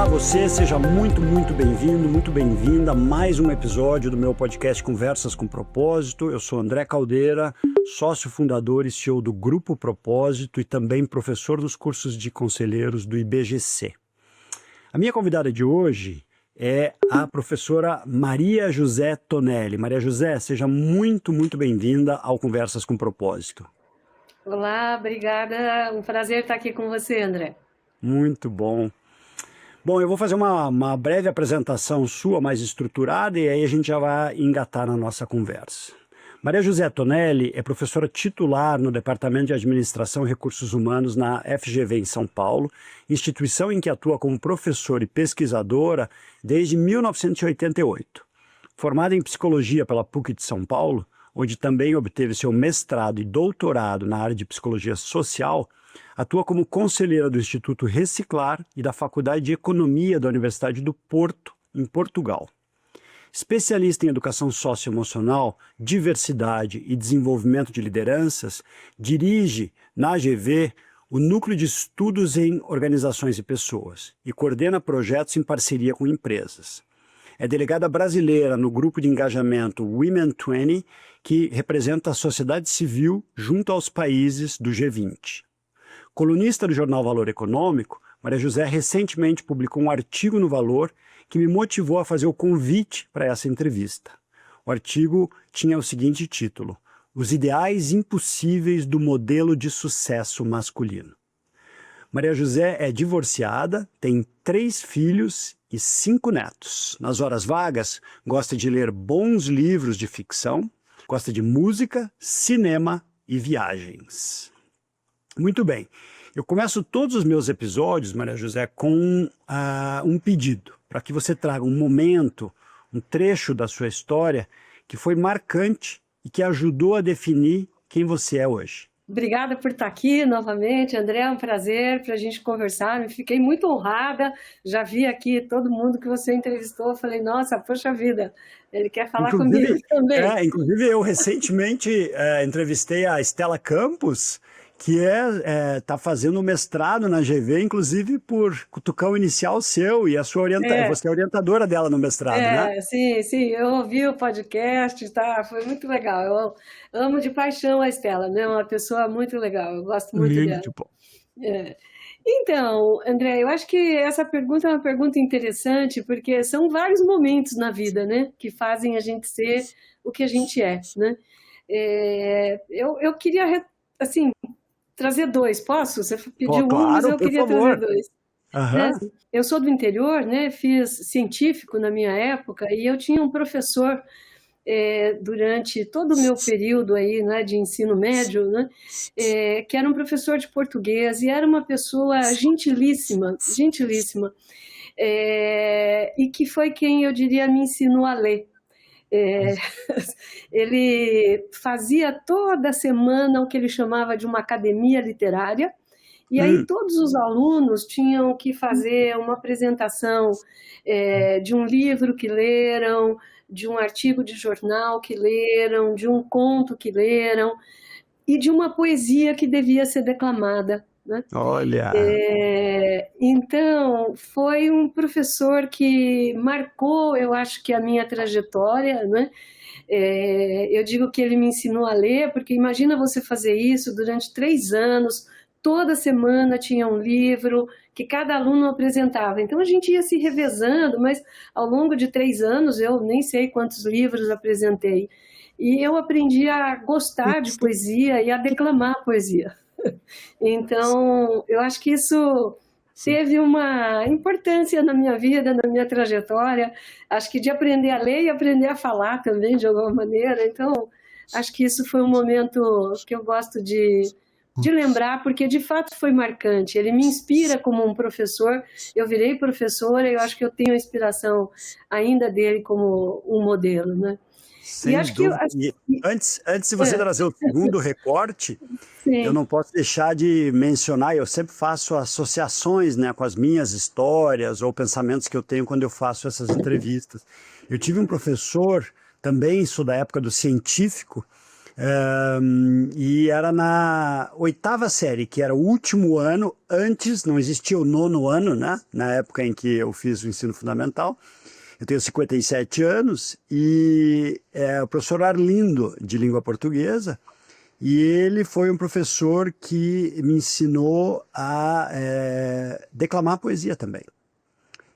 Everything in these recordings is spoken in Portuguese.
Olá, você, seja muito bem-vindo, muito bem-vinda a mais um episódio do meu podcast Conversas com Propósito. Eu sou André Caldeira, sócio fundador e CEO do Grupo Propósito e também professor nos cursos de conselheiros do IBGC. A minha convidada de hoje é a professora Maria José Tonelli. Maria José, seja muito bem-vinda ao Conversas com Propósito. Olá, obrigada. Um prazer estar aqui com você, André. Muito bom. Bom, eu vou fazer uma breve apresentação sua, mais estruturada, e aí a gente já vai engatar na nossa conversa. Maria José Tonelli é professora titular no Departamento de Administração e Recursos Humanos na FGV em São Paulo, instituição em que atua como professora e pesquisadora desde 1988. Formada em Psicologia pela PUC de São Paulo, onde também obteve seu mestrado e doutorado na área de Psicologia Social, atua como conselheira do Instituto Reciclar e da Faculdade de Economia da Universidade do Porto, em Portugal. Especialista em educação socioemocional, diversidade e desenvolvimento de lideranças, dirige na AGV o Núcleo de Estudos em Organizações e Pessoas e coordena projetos em parceria com empresas. É delegada brasileira no grupo de engajamento Women 20, que representa a sociedade civil junto aos países do G20. Colunista do jornal Valor Econômico, Maria José recentemente publicou um artigo no Valor que me motivou a fazer o convite para essa entrevista. O artigo tinha o seguinte título: Os ideais impossíveis do modelo de sucesso masculino. Maria José é divorciada, tem 3 filhos e 5 netos. Nas horas vagas, gosta de ler bons livros de ficção, gosta de música, cinema e viagens. Muito bem, eu começo todos os meus episódios, Maria José, com um pedido, para que você traga um momento, um trecho da sua história que foi marcante e que ajudou a definir quem você é hoje. Obrigada por estar aqui novamente, André, é um prazer para a gente conversar, fiquei muito honrada, já vi aqui todo mundo que você entrevistou, falei, nossa, poxa vida, ele quer falar comigo também. Inclusive eu recentemente entrevistei a Estela Campos, que está fazendo mestrado na GV, inclusive por cutucão inicial seu, e você é orientadora dela no mestrado, né? Sim, eu ouvi o podcast, tá? Foi muito legal, eu amo de paixão a Estela, né? Uma pessoa muito legal, eu gosto muito dela. Bom. Então, André, eu acho que essa pergunta é uma pergunta interessante, porque são vários momentos na vida, né, que fazem a gente ser o que a gente é, né? Eu queria, assim, trazer 2, posso? Você pediu claro, mas eu queria trazer 2. Uhum. Eu sou do interior, né? Fiz científico na minha época e eu tinha um professor durante todo o meu período aí, né, de ensino médio, né, que era um professor de português e era uma pessoa gentilíssima, e que foi quem, eu diria, me ensinou a ler. Ele fazia toda semana o que ele chamava de uma academia literária, e aí todos os alunos tinham que fazer uma apresentação de um livro que leram, de um artigo de jornal que leram, de um conto que leram, e de uma poesia que devia ser declamada, né? Olha! Então, foi um professor que marcou, eu acho que a minha trajetória, né? Eu digo que ele me ensinou a ler, porque imagina você fazer isso durante 3 anos, toda semana tinha um livro que cada aluno apresentava. Então a gente ia se revezando, mas ao longo de 3 anos eu nem sei quantos livros apresentei. E eu aprendi a gostar de poesia e a declamar poesia. Então, eu acho que isso teve uma importância na minha vida, na minha trajetória. Acho que de aprender a ler e aprender a falar também, de alguma maneira. Então, acho que isso foi um momento que eu gosto de lembrar, porque de fato foi marcante. Ele me inspira como um professor. Eu virei professora e eu acho que eu tenho a inspiração ainda dele como um modelo, né? Sem dúvida. Antes de você trazer o segundo recorte, Sim. eu não posso deixar de mencionar, eu sempre faço associações, né, com as minhas histórias ou pensamentos que eu tenho quando eu faço essas entrevistas. Eu tive um professor, também sou da época do científico, E era na oitava série, que era o último ano, antes, não existia o nono ano, né? Na época em que eu fiz o ensino fundamental. Eu tenho 57 anos e é o professor Arlindo, de língua portuguesa, e ele foi um professor que me ensinou a declamar poesia também.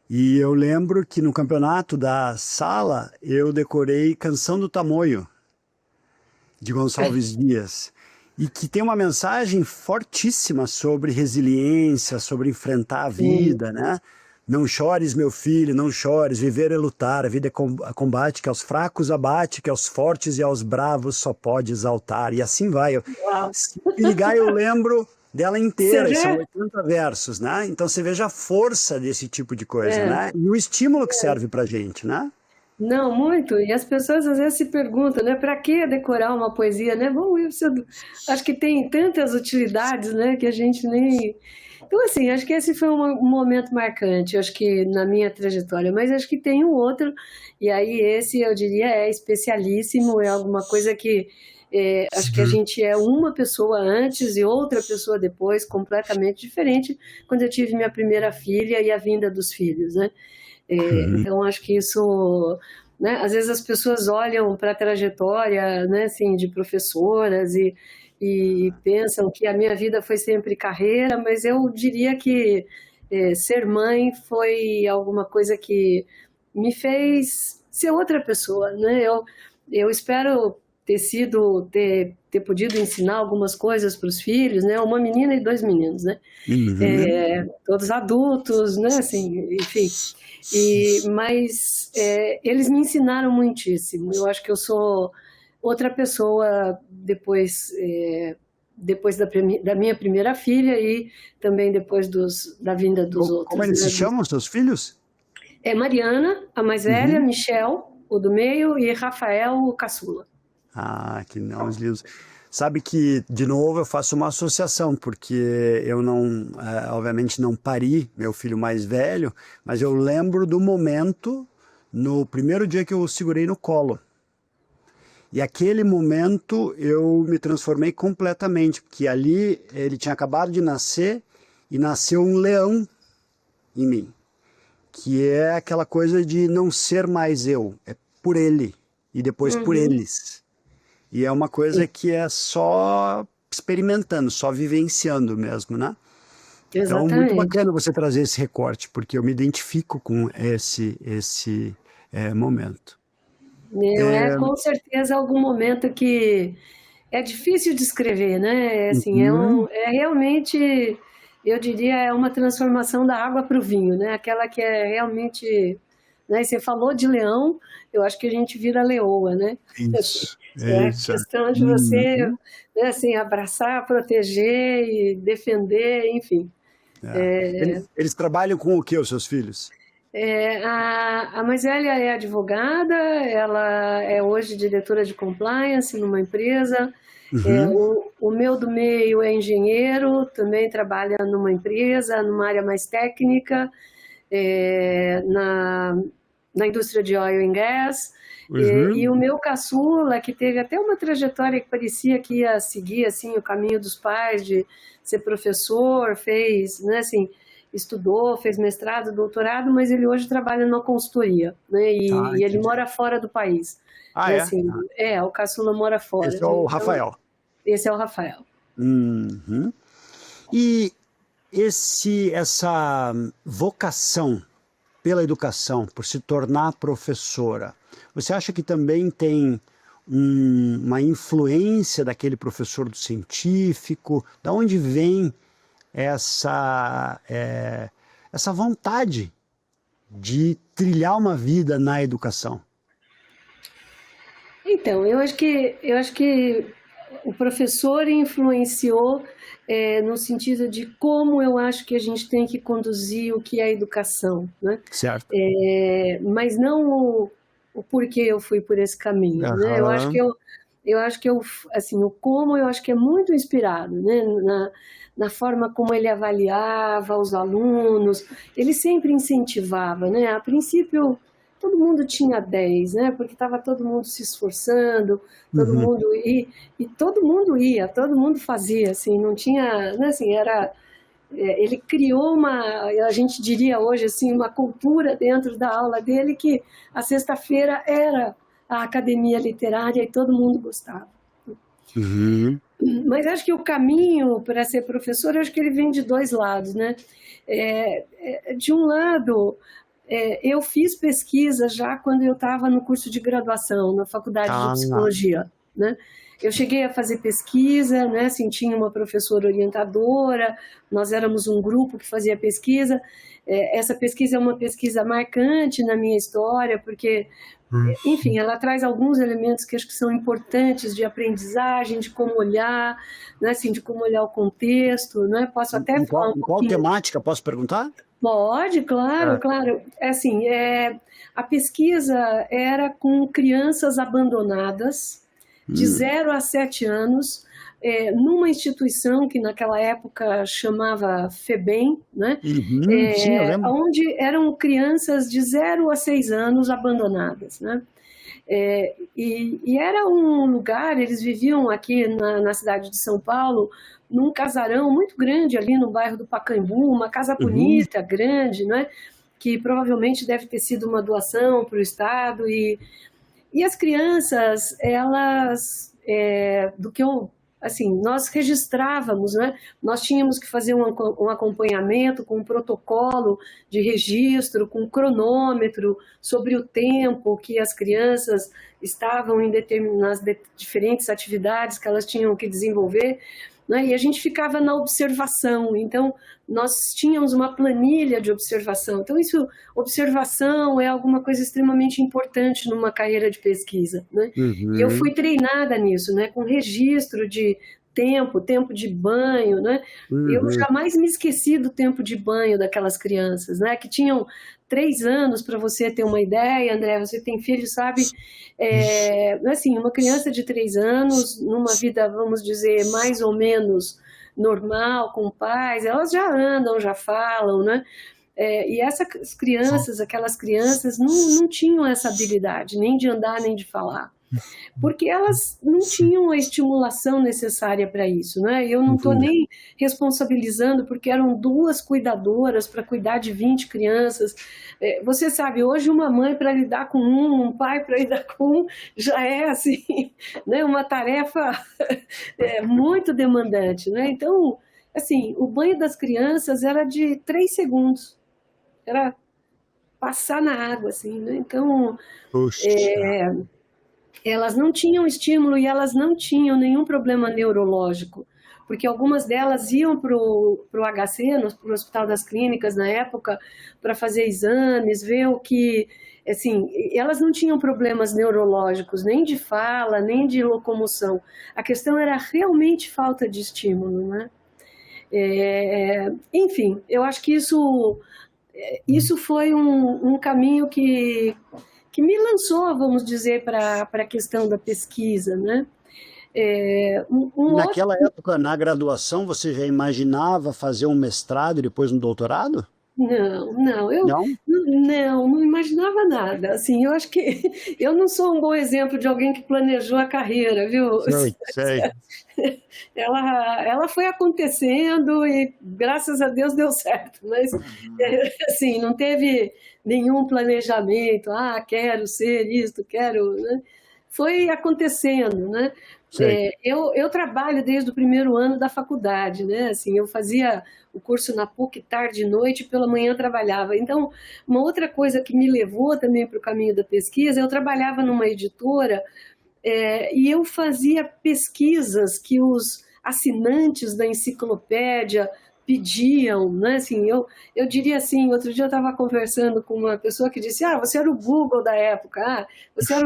E eu lembro que no campeonato da sala eu decorei Canção do Tamoio, de Gonçalves Dias, e que tem uma mensagem fortíssima sobre resiliência, sobre enfrentar a Sim. vida, né? Não chores, meu filho, não chores, viver é lutar, a vida é combate, que aos fracos abate, que aos fortes e aos bravos só pode exaltar. E assim vai. Uau. Se ligar, eu lembro dela Você inteira, e são vê? 80 versos, né? Então você veja a força desse tipo de coisa, É. né? E o estímulo que serve pra gente, né? Não, muito. E as pessoas às vezes se perguntam, né, para que decorar uma poesia, né? Bom, acho que tem tantas utilidades, né, que a gente nem. Então, assim, acho que esse foi um momento marcante, acho que na minha trajetória, mas acho que tem um outro, e aí esse eu diria é especialíssimo, é alguma coisa que acho que a Uhum. gente é uma pessoa antes e outra pessoa depois, completamente diferente, quando eu tive minha primeira filha e a vinda dos filhos, né? Uhum. Então, acho que isso, né, às vezes as pessoas olham para a trajetória, né, assim, de professoras e pensam que a minha vida foi sempre carreira, mas eu diria que ser mãe foi alguma coisa que me fez ser outra pessoa, né? Eu espero ter podido ensinar algumas coisas para os filhos, né? Uma menina e dois meninos, né? Uhum. Todos adultos, né? Assim, enfim. Mas eles me ensinaram muitíssimo. Eu acho que eu sou outra pessoa depois da minha primeira filha e também depois da vinda dos Como outros, eles né? se chamam, seus filhos? É Mariana, a mais velha, Uhum. Michel, o do meio, e Rafael, o caçula. Ah, que não, os livros. Sabe que, de novo, eu faço uma associação, porque eu não, obviamente, não pari meu filho mais velho, mas eu lembro do momento, no primeiro dia que eu o segurei no colo. E aquele momento eu me transformei completamente, porque ali ele tinha acabado de nascer e nasceu um leão em mim, que é aquela coisa de não ser mais eu, é por ele e depois por Uhum, eles. E é uma coisa sim, que é só experimentando, só vivenciando mesmo, né? Então, muito exatamente. bacana você trazer esse recorte, porque eu me identifico com esse momento. Não é com certeza algum momento que é difícil de escrever, né? Assim, Uhum. é realmente, eu diria, é uma transformação da água para o vinho, né? Aquela que é realmente, né? Você falou de leão, eu acho que a gente vira leoa, né? Assim, Isso, é a isso. questão de você, Uhum. né, assim, abraçar, proteger e defender, enfim. É. Eles trabalham com o que, os seus filhos? A mais velha é advogada, ela é hoje diretora de compliance numa empresa. Uhum. O meu do meio é engenheiro, também trabalha numa empresa, numa área mais técnica, é, na, na indústria de oil and gas. E Uhum. o meu caçula, que teve até uma trajetória que parecia que ia seguir assim o caminho dos pais, de ser professor, fez, né, assim, estudou, fez mestrado, doutorado, mas ele hoje trabalha numa consultoria, né, Ah, e ele entendi. mora fora do país, Ah, né, é? assim, o caçula mora fora, Esse é né, o então Rafael. esse é o Rafael. Uhum. E essa vocação pela educação, por se tornar professora, você acha que também tem uma influência daquele professor do científico? Da onde vem essa, essa vontade de trilhar uma vida na educação? Então, eu acho que o professor influenciou no sentido de como eu acho que a gente tem que conduzir o que é a educação, né? Certo. Mas não o porquê eu fui por esse caminho, né? Aham. Eu acho que eu, assim, o como eu acho que é muito inspirado, né? Na forma como ele avaliava os alunos, ele sempre incentivava, né? A princípio todo mundo tinha 10, né? Porque estava todo mundo se esforçando, todo Uhum. mundo e todo mundo ia, todo mundo fazia, assim, não tinha, né, assim, ele criou a gente diria hoje assim, uma cultura dentro da aula dele que a sexta-feira era a academia literária e todo mundo gostava. Uhum. Mas acho que o caminho para ser professor, acho que ele vem de dois lados, né? De um lado, eu fiz pesquisa já quando eu estava no curso de graduação, na faculdade de Ah, psicologia, né? Eu cheguei a fazer pesquisa, né? Assim, tinha uma professora orientadora, nós éramos um grupo que fazia pesquisa. Essa pesquisa é uma pesquisa marcante na minha história, porque enfim, ela traz alguns elementos que acho que são importantes de aprendizagem, de como olhar, né, assim, de como olhar o contexto, né? Posso até falar um em qual pouquinho? temática, posso perguntar? Pode, claro, É. claro. É assim, a pesquisa era com crianças abandonadas de Hum. 0 a 7 anos, numa instituição que naquela época chamava FEBEM, né? Uhum. Sim, eu lembro. Onde eram crianças de 0 a 6 anos abandonadas, né? E era um lugar, eles viviam aqui na cidade de São Paulo, num casarão muito grande ali no bairro do Pacaembu, uma casa Uhum. bonita, grande, né? Que provavelmente deve ter sido uma doação para o Estado. E as crianças, elas, do que eu, assim, nós registrávamos, né? Nós tínhamos que fazer um acompanhamento com um protocolo de registro, com um cronômetro sobre o tempo que as crianças estavam em determinadas diferentes atividades que elas tinham que desenvolver, né? E a gente ficava na observação. Então, nós tínhamos uma planilha de observação. Então, observação é alguma coisa extremamente importante numa carreira de pesquisa, né? E eu Uhum. fui treinada nisso, né? Com registro de tempo de banho, né? Eu Uhum. jamais me esqueci do tempo de banho daquelas crianças, né? Que tinham 3 anos, para você ter uma ideia, André, você tem filho, sabe? Assim, uma criança de 3 anos, numa vida, vamos dizer, mais ou menos normal, com pais, elas já andam, já falam, né? E essas crianças, aquelas crianças, não tinham essa habilidade, nem de andar, nem de falar, porque elas não tinham a estimulação necessária para isso, né? Eu não estou Entendi. nem responsabilizando, porque eram duas cuidadoras para cuidar de 20 crianças. Você sabe, hoje uma mãe para lidar com um pai para lidar com já é assim, né? Uma tarefa muito demandante, né? Então, assim, o banho das crianças era de 3 segundos, era passar na água, assim, né? Então, Puxa. elas não tinham estímulo e elas não tinham nenhum problema neurológico, porque algumas delas iam para o HC, para o Hospital das Clínicas na época, para fazer exames, ver o que, assim, elas não tinham problemas neurológicos, nem de fala, nem de locomoção. A questão era realmente falta de estímulo, né? Enfim, eu acho que isso foi um caminho que me lançou, vamos dizer, para a questão da pesquisa, né? Um outro. Naquela época, na graduação, você já imaginava fazer um mestrado e depois um doutorado? Não, não, eu Não? não imaginava nada. Assim, eu acho que eu não sou um bom exemplo de alguém que planejou a carreira, viu? Sei, sei. Ela foi acontecendo e graças a Deus deu certo, mas assim, não teve nenhum planejamento, quero ser isto, quero, né? Foi acontecendo, né? Sei. Eu trabalho desde o primeiro ano da faculdade, né? Assim, eu fazia o curso na PUC tarde e noite, pela manhã eu trabalhava. Então, uma outra coisa que me levou também para o caminho da pesquisa, eu trabalhava numa editora, e eu fazia pesquisas que os assinantes da enciclopédia pediam, né? Assim, eu diria assim, outro dia eu estava conversando com uma pessoa que disse, você era o Google da época, você era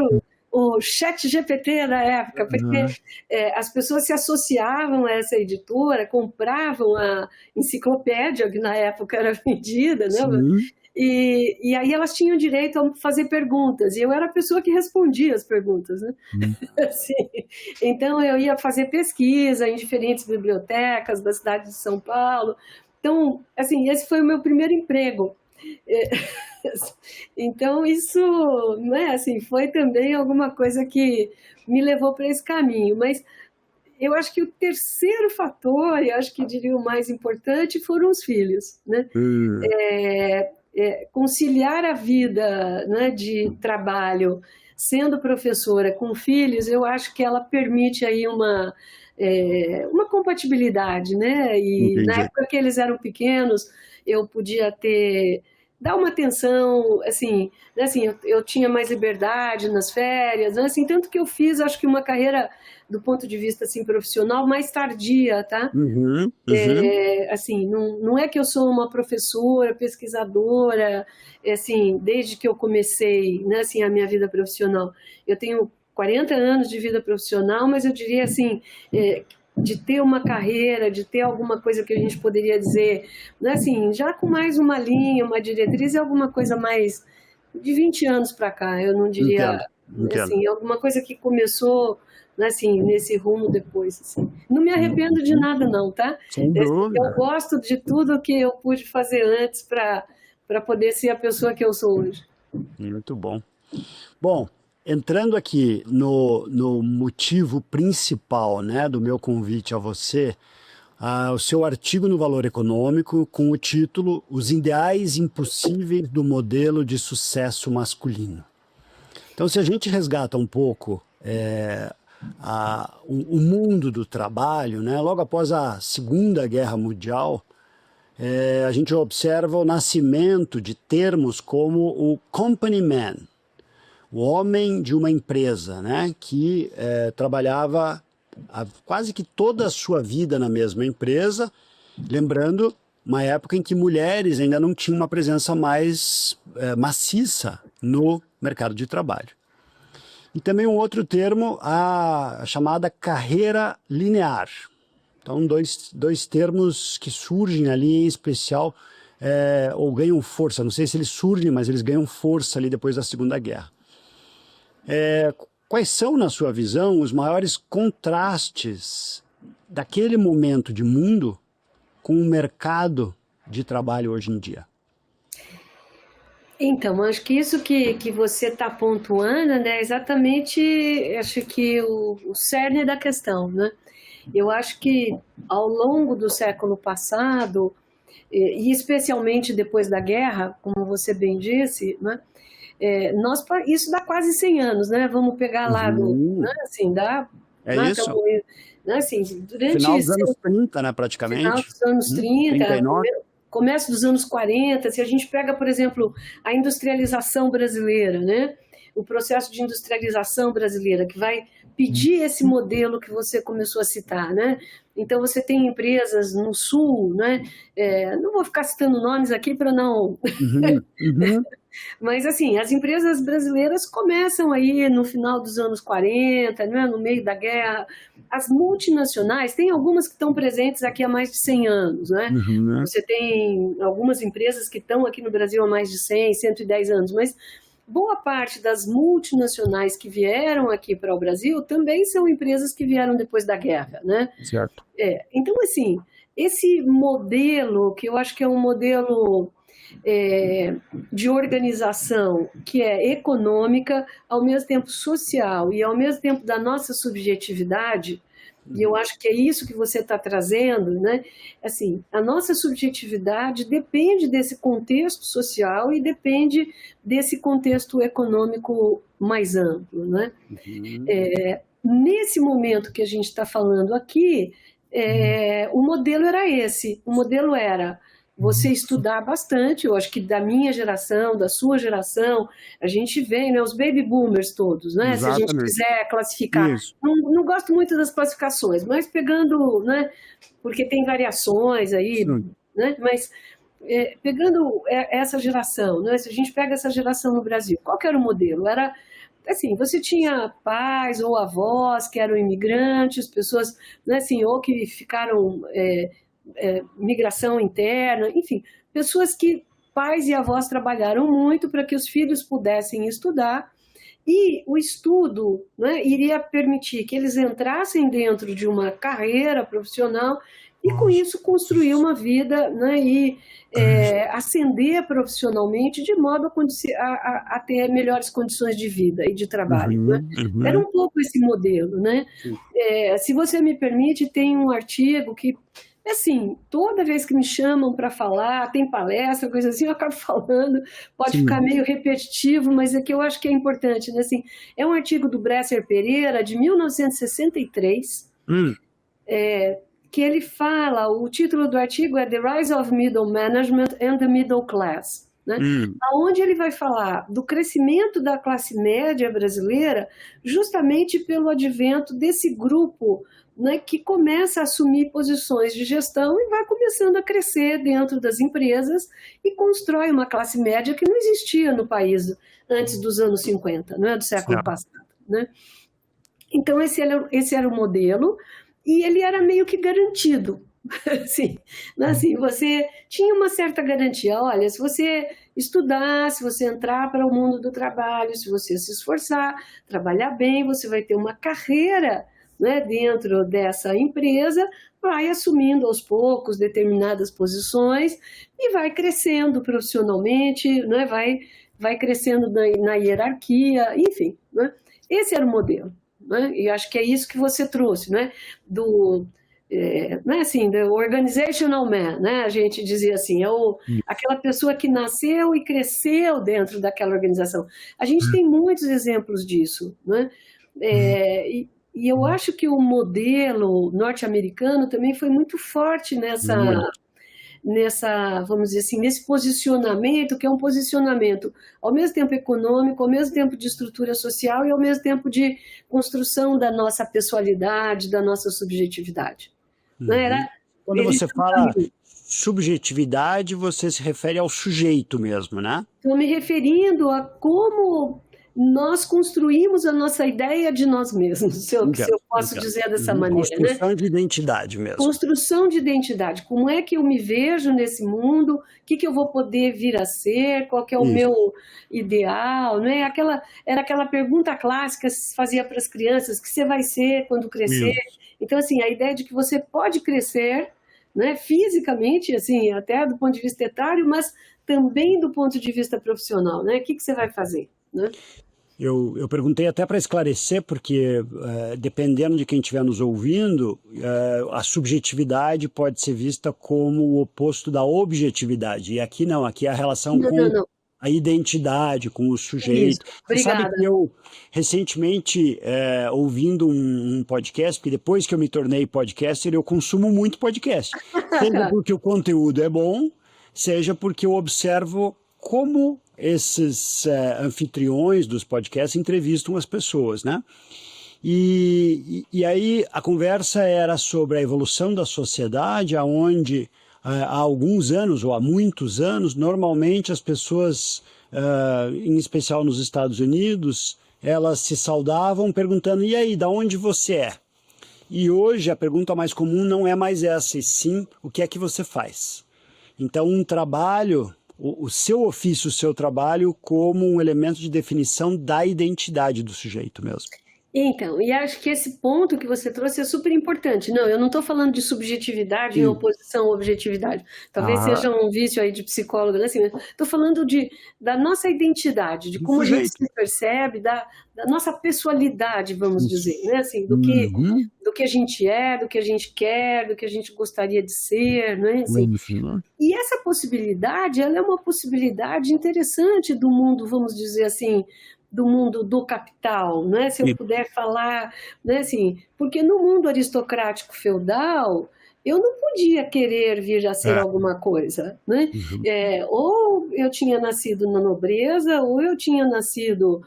o chat GPT da época, porque Uhum. as pessoas se associavam a essa editora, compravam a enciclopédia, que na época era vendida, né? Sim. E aí elas tinham direito a fazer perguntas, e eu era a pessoa que respondia as perguntas, né? Uhum. Assim, então eu ia fazer pesquisa em diferentes bibliotecas da cidade de São Paulo. Então, assim, esse foi o meu primeiro emprego. É, então, isso, né, assim, foi também alguma coisa que me levou para esse caminho. Mas eu acho que o terceiro fator, eu acho que diria o mais importante, foram os filhos, né? Hum, Conciliar a vida, né, de trabalho sendo professora com filhos, eu acho que ela permite aí uma compatibilidade, né? E na entendi. época que eles eram pequenos, eu podia dar uma atenção, assim, né, assim, eu tinha mais liberdade nas férias, né, assim, tanto que eu fiz, acho que uma carreira do ponto de vista assim profissional mais tardia, tá? Uhum, uhum. Assim, não é que eu sou uma professora, pesquisadora, assim, desde que eu comecei, né, assim, a minha vida profissional. Eu tenho 40 anos de vida profissional, mas eu diria assim, de ter uma carreira, de ter alguma coisa que a gente poderia dizer, né, assim, já com mais uma linha, uma diretriz, é alguma coisa mais de 20 anos para cá, eu não diria, Entendo, entendo. assim, alguma coisa que começou, né, assim, nesse rumo depois, assim. Não me arrependo de Uhum. nada não, tá? Sem Eu dúvida. gosto de tudo que eu pude fazer antes para poder ser a pessoa que eu sou hoje. Muito bom. Bom, entrando aqui no motivo principal, né, do meu convite a você, o seu artigo no Valor Econômico com o título Os Ideais Impossíveis do Modelo de Sucesso Masculino. Então, se a gente resgata um pouco o mundo do trabalho, né, logo após a Segunda Guerra Mundial, a gente observa o nascimento de termos como o company man, o homem de uma empresa, né, que trabalhava quase que toda a sua vida na mesma empresa, lembrando uma época em que mulheres ainda não tinham uma presença mais maciça no mercado de trabalho. E também um outro termo, a chamada carreira linear. Então, dois termos que surgem ali em especial, ou ganham força. Não sei se eles surgem, mas eles ganham força ali depois da Segunda Guerra. Quais são, na sua visão, os maiores contrastes daquele momento de mundo com o mercado de trabalho hoje em dia? Então, acho que isso que você está pontuando, né, é exatamente, acho que o cerne da questão, né? Eu acho que ao longo do século passado, e especialmente depois da guerra, como você bem disse, né, isso dá quase 100 anos, né? Vamos pegar lá né, Uhum. assim, É né, isso? né, assim, Final durante dos anos 30, né, final praticamente. dos anos Uhum. 30, 39. começo dos anos 40, se a gente pega, por exemplo, a industrialização brasileira, né? O processo de industrialização brasileira, que vai pedir esse modelo que você começou a citar, né? Então, você tem empresas no Sul, né? Não vou ficar citando nomes aqui para não. Uhum. Uhum. Mas, assim, as empresas brasileiras começam aí no final dos anos 40, né, no meio da guerra. As multinacionais, tem algumas que estão presentes aqui há mais de 100 anos, né? Uhum. Você tem algumas empresas que estão aqui no Brasil há mais de 100, 110 anos, mas boa parte das multinacionais que vieram aqui para o Brasil também são empresas que vieram depois da guerra, né? Certo. Então, assim, esse modelo, que eu acho que é um modelo é, de organização que é econômica, ao mesmo tempo social e ao mesmo tempo da nossa subjetividade, e eu acho que é isso que você está trazendo, né? Assim, a nossa subjetividade depende desse contexto social e depende desse contexto econômico mais amplo, né? Uhum. Nesse momento que a gente está falando aqui, o modelo era esse. O modelo era você estudar bastante. Eu acho que da minha geração, da sua geração, a gente vê, né, os baby boomers todos, né? Se a gente Exatamente. quiser classificar. Isso. Não gosto muito das classificações, mas pegando, né, porque tem variações aí, Sim. né? Mas pegando essa geração, né? Se a gente pega essa geração no Brasil, qual que era o modelo? Era assim, você tinha pais ou avós que eram imigrantes, pessoas, né, assim, ou que ficaram migração interna, enfim, pessoas que pais e avós trabalharam muito para que os filhos pudessem estudar, e o estudo, né, iria permitir que eles entrassem dentro de uma carreira profissional e com isso construir uma vida, né, e ascender profissionalmente de modo a ter melhores condições de vida e de trabalho, né? Era um pouco esse modelo, né? Se você me permite, tem um artigo que, assim, toda vez que me chamam para falar, tem palestra, coisa assim, eu acabo falando, pode ficar meio repetitivo, mas é que eu acho que é importante, né? Assim, é um artigo do Bresser Pereira, de 1963, que ele fala, o título do artigo é The Rise of Middle Management and the Middle Class, né? Onde ele vai falar do crescimento da classe média brasileira justamente pelo advento desse grupo, né, que começa a assumir posições de gestão e vai começando a crescer dentro das empresas e constrói uma classe média que não existia no país antes dos anos 50, não é, do século passado, né? Então esse era o modelo e ele era meio que garantido. Assim, assim, você tinha uma certa garantia, olha, se você estudar, se você entrar para o mundo do trabalho, se você se esforçar, trabalhar bem, você vai ter uma carreira, né, dentro dessa empresa, vai assumindo aos poucos determinadas posições e vai crescendo profissionalmente, né, vai crescendo na hierarquia, enfim, né? Esse era o modelo, né? E acho que é isso que você trouxe, né? Não é assim, the organizational man, né? A gente dizia assim, aquela pessoa que nasceu e cresceu dentro daquela organização. A gente tem muitos exemplos disso, né? E eu acho que o modelo norte-americano também foi muito forte vamos dizer assim, nesse posicionamento, que é um posicionamento ao mesmo tempo econômico, ao mesmo tempo de estrutura social e ao mesmo tempo de construção da nossa pessoalidade, da nossa subjetividade. Quando você fala subjetividade, você se refere ao sujeito mesmo, né? Estou me referindo a como nós construímos a nossa ideia de nós mesmos, se eu posso dizer dessa maneira. Construção de identidade mesmo. Construção de identidade. Como é que eu me vejo nesse mundo? O que eu vou poder vir a ser? Qual que é o meu ideal? Né? Era aquela pergunta clássica que se fazia para as crianças, o que você vai ser quando crescer? Então, assim, a ideia de que você pode crescer, né, fisicamente, assim, até do ponto de vista etário, mas também do ponto de vista profissional, né? O que você vai fazer? Né? Eu perguntei até para esclarecer, porque dependendo de quem estiver nos ouvindo, a subjetividade pode ser vista como o oposto da objetividade. E aqui não, aqui é a relação com a identidade, com o sujeito. Você sabe que eu, recentemente, ouvindo um podcast, porque depois que eu me tornei podcaster, eu consumo muito podcast. Seja porque o conteúdo é bom, seja porque eu observo como esses anfitriões dos podcasts entrevistam as pessoas, né? E aí a conversa era sobre a evolução da sociedade, onde há alguns anos, ou há muitos anos, normalmente as pessoas, em especial nos Estados Unidos, elas se saudavam perguntando, e aí, da onde você é? E hoje a pergunta mais comum não é mais essa, e sim, o que é que você faz? Então, um trabalho, o seu ofício, o seu trabalho, como um elemento de definição da identidade do sujeito mesmo. Então, e acho que esse ponto que você trouxe é super importante. Não, eu não estou falando de subjetividade em oposição à objetividade. Talvez seja um vício aí de psicólogo, né? Assim, estou falando da nossa identidade, de como a gente se percebe, da nossa pessoalidade, vamos dizer, né? Assim, do que a gente é, do que a gente quer, do que a gente gostaria de ser, né? Assim, e essa possibilidade, ela é uma possibilidade interessante do mundo, vamos dizer assim, do mundo do capital, né? Se eu puder falar, né? Assim, porque no mundo aristocrático feudal, eu não podia querer vir a ser alguma coisa, né? Ou eu tinha nascido na nobreza, ou eu tinha nascido,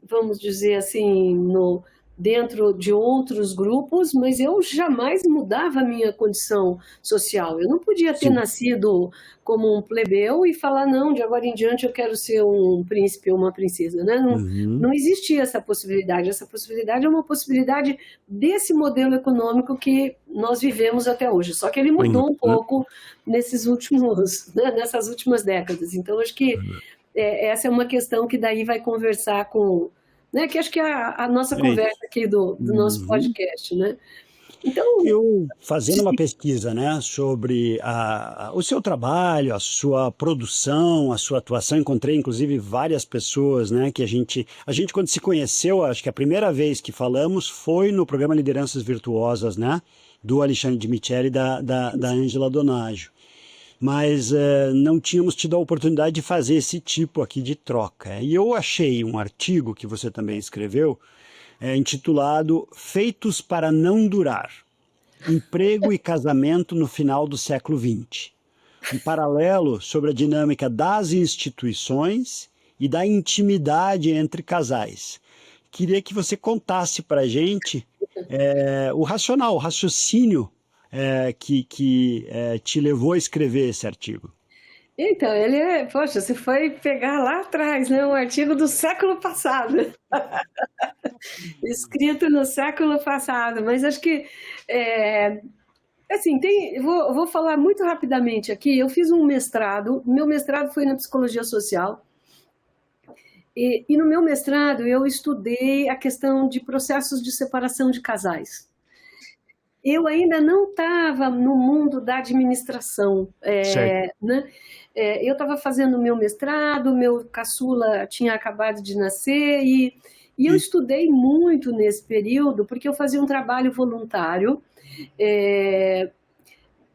vamos dizer assim, dentro de outros grupos, mas eu jamais mudava a minha condição social. Eu não podia ter nascido como um plebeu e falar, não, de agora em diante eu quero ser um príncipe ou uma princesa. Né? Não existia essa possibilidade. Essa possibilidade é uma possibilidade desse modelo econômico que nós vivemos até hoje. Só que ele mudou um pouco nessas últimas décadas. Então, acho que essa é uma questão que daí vai conversar com... Né, que acho que é a nossa conversa aqui do nosso podcast, né? Então, Eu, fazendo uma pesquisa, né, sobre o seu trabalho, a sua produção, a sua atuação, encontrei inclusive várias pessoas, né, que a gente quando se conheceu, acho que a primeira vez que falamos foi no programa Lideranças Virtuosas, né, do Alexandre de Micheli e da Ângela Donaggio. Mas não tínhamos tido a oportunidade de fazer esse tipo aqui de troca. E eu achei um artigo que você também escreveu, intitulado Feitos para Não Durar. Emprego e casamento no final do século XX. Um paralelo sobre a dinâmica das instituições e da intimidade entre casais. Queria que você contasse para a gente o racional, o raciocínio que te levou a escrever esse artigo. então, ele é, poxa, você foi pegar lá atrás, né? Um artigo do século passado, escrito no século passado, mas acho que assim, eu vou falar muito rapidamente aqui. Eu fiz um mestrado, meu mestrado foi na psicologia social, e no meu mestrado eu estudei a questão de processos de separação de casais. Eu ainda não estava no mundo da administração, Certo. né? Eu estava fazendo o meu mestrado, meu caçula tinha acabado de nascer, e eu Hum, estudei muito nesse período, porque eu fazia um trabalho voluntário,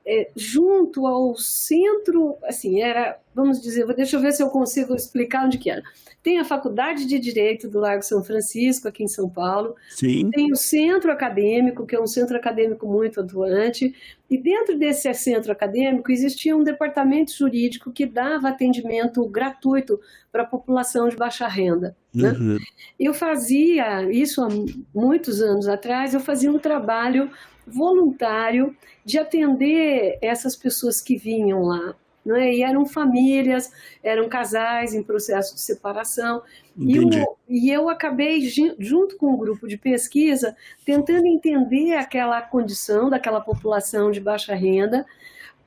é, junto ao centro, assim, era, vamos dizer, deixa eu ver se eu consigo explicar onde que era. Tem a Faculdade de Direito do Largo São Francisco, aqui em São Paulo, sim, tem o centro acadêmico, que é um centro acadêmico muito atuante, e dentro desse centro acadêmico existia um departamento jurídico que dava atendimento gratuito para a população de baixa renda, né? uhum, Eu fazia isso há muitos anos atrás, eu fazia um trabalho voluntário de atender essas pessoas que vinham lá, né? E eram famílias, eram casais em processo de separação, entendi. e eu acabei, junto com um grupo de pesquisa, tentando entender aquela condição daquela população de baixa renda,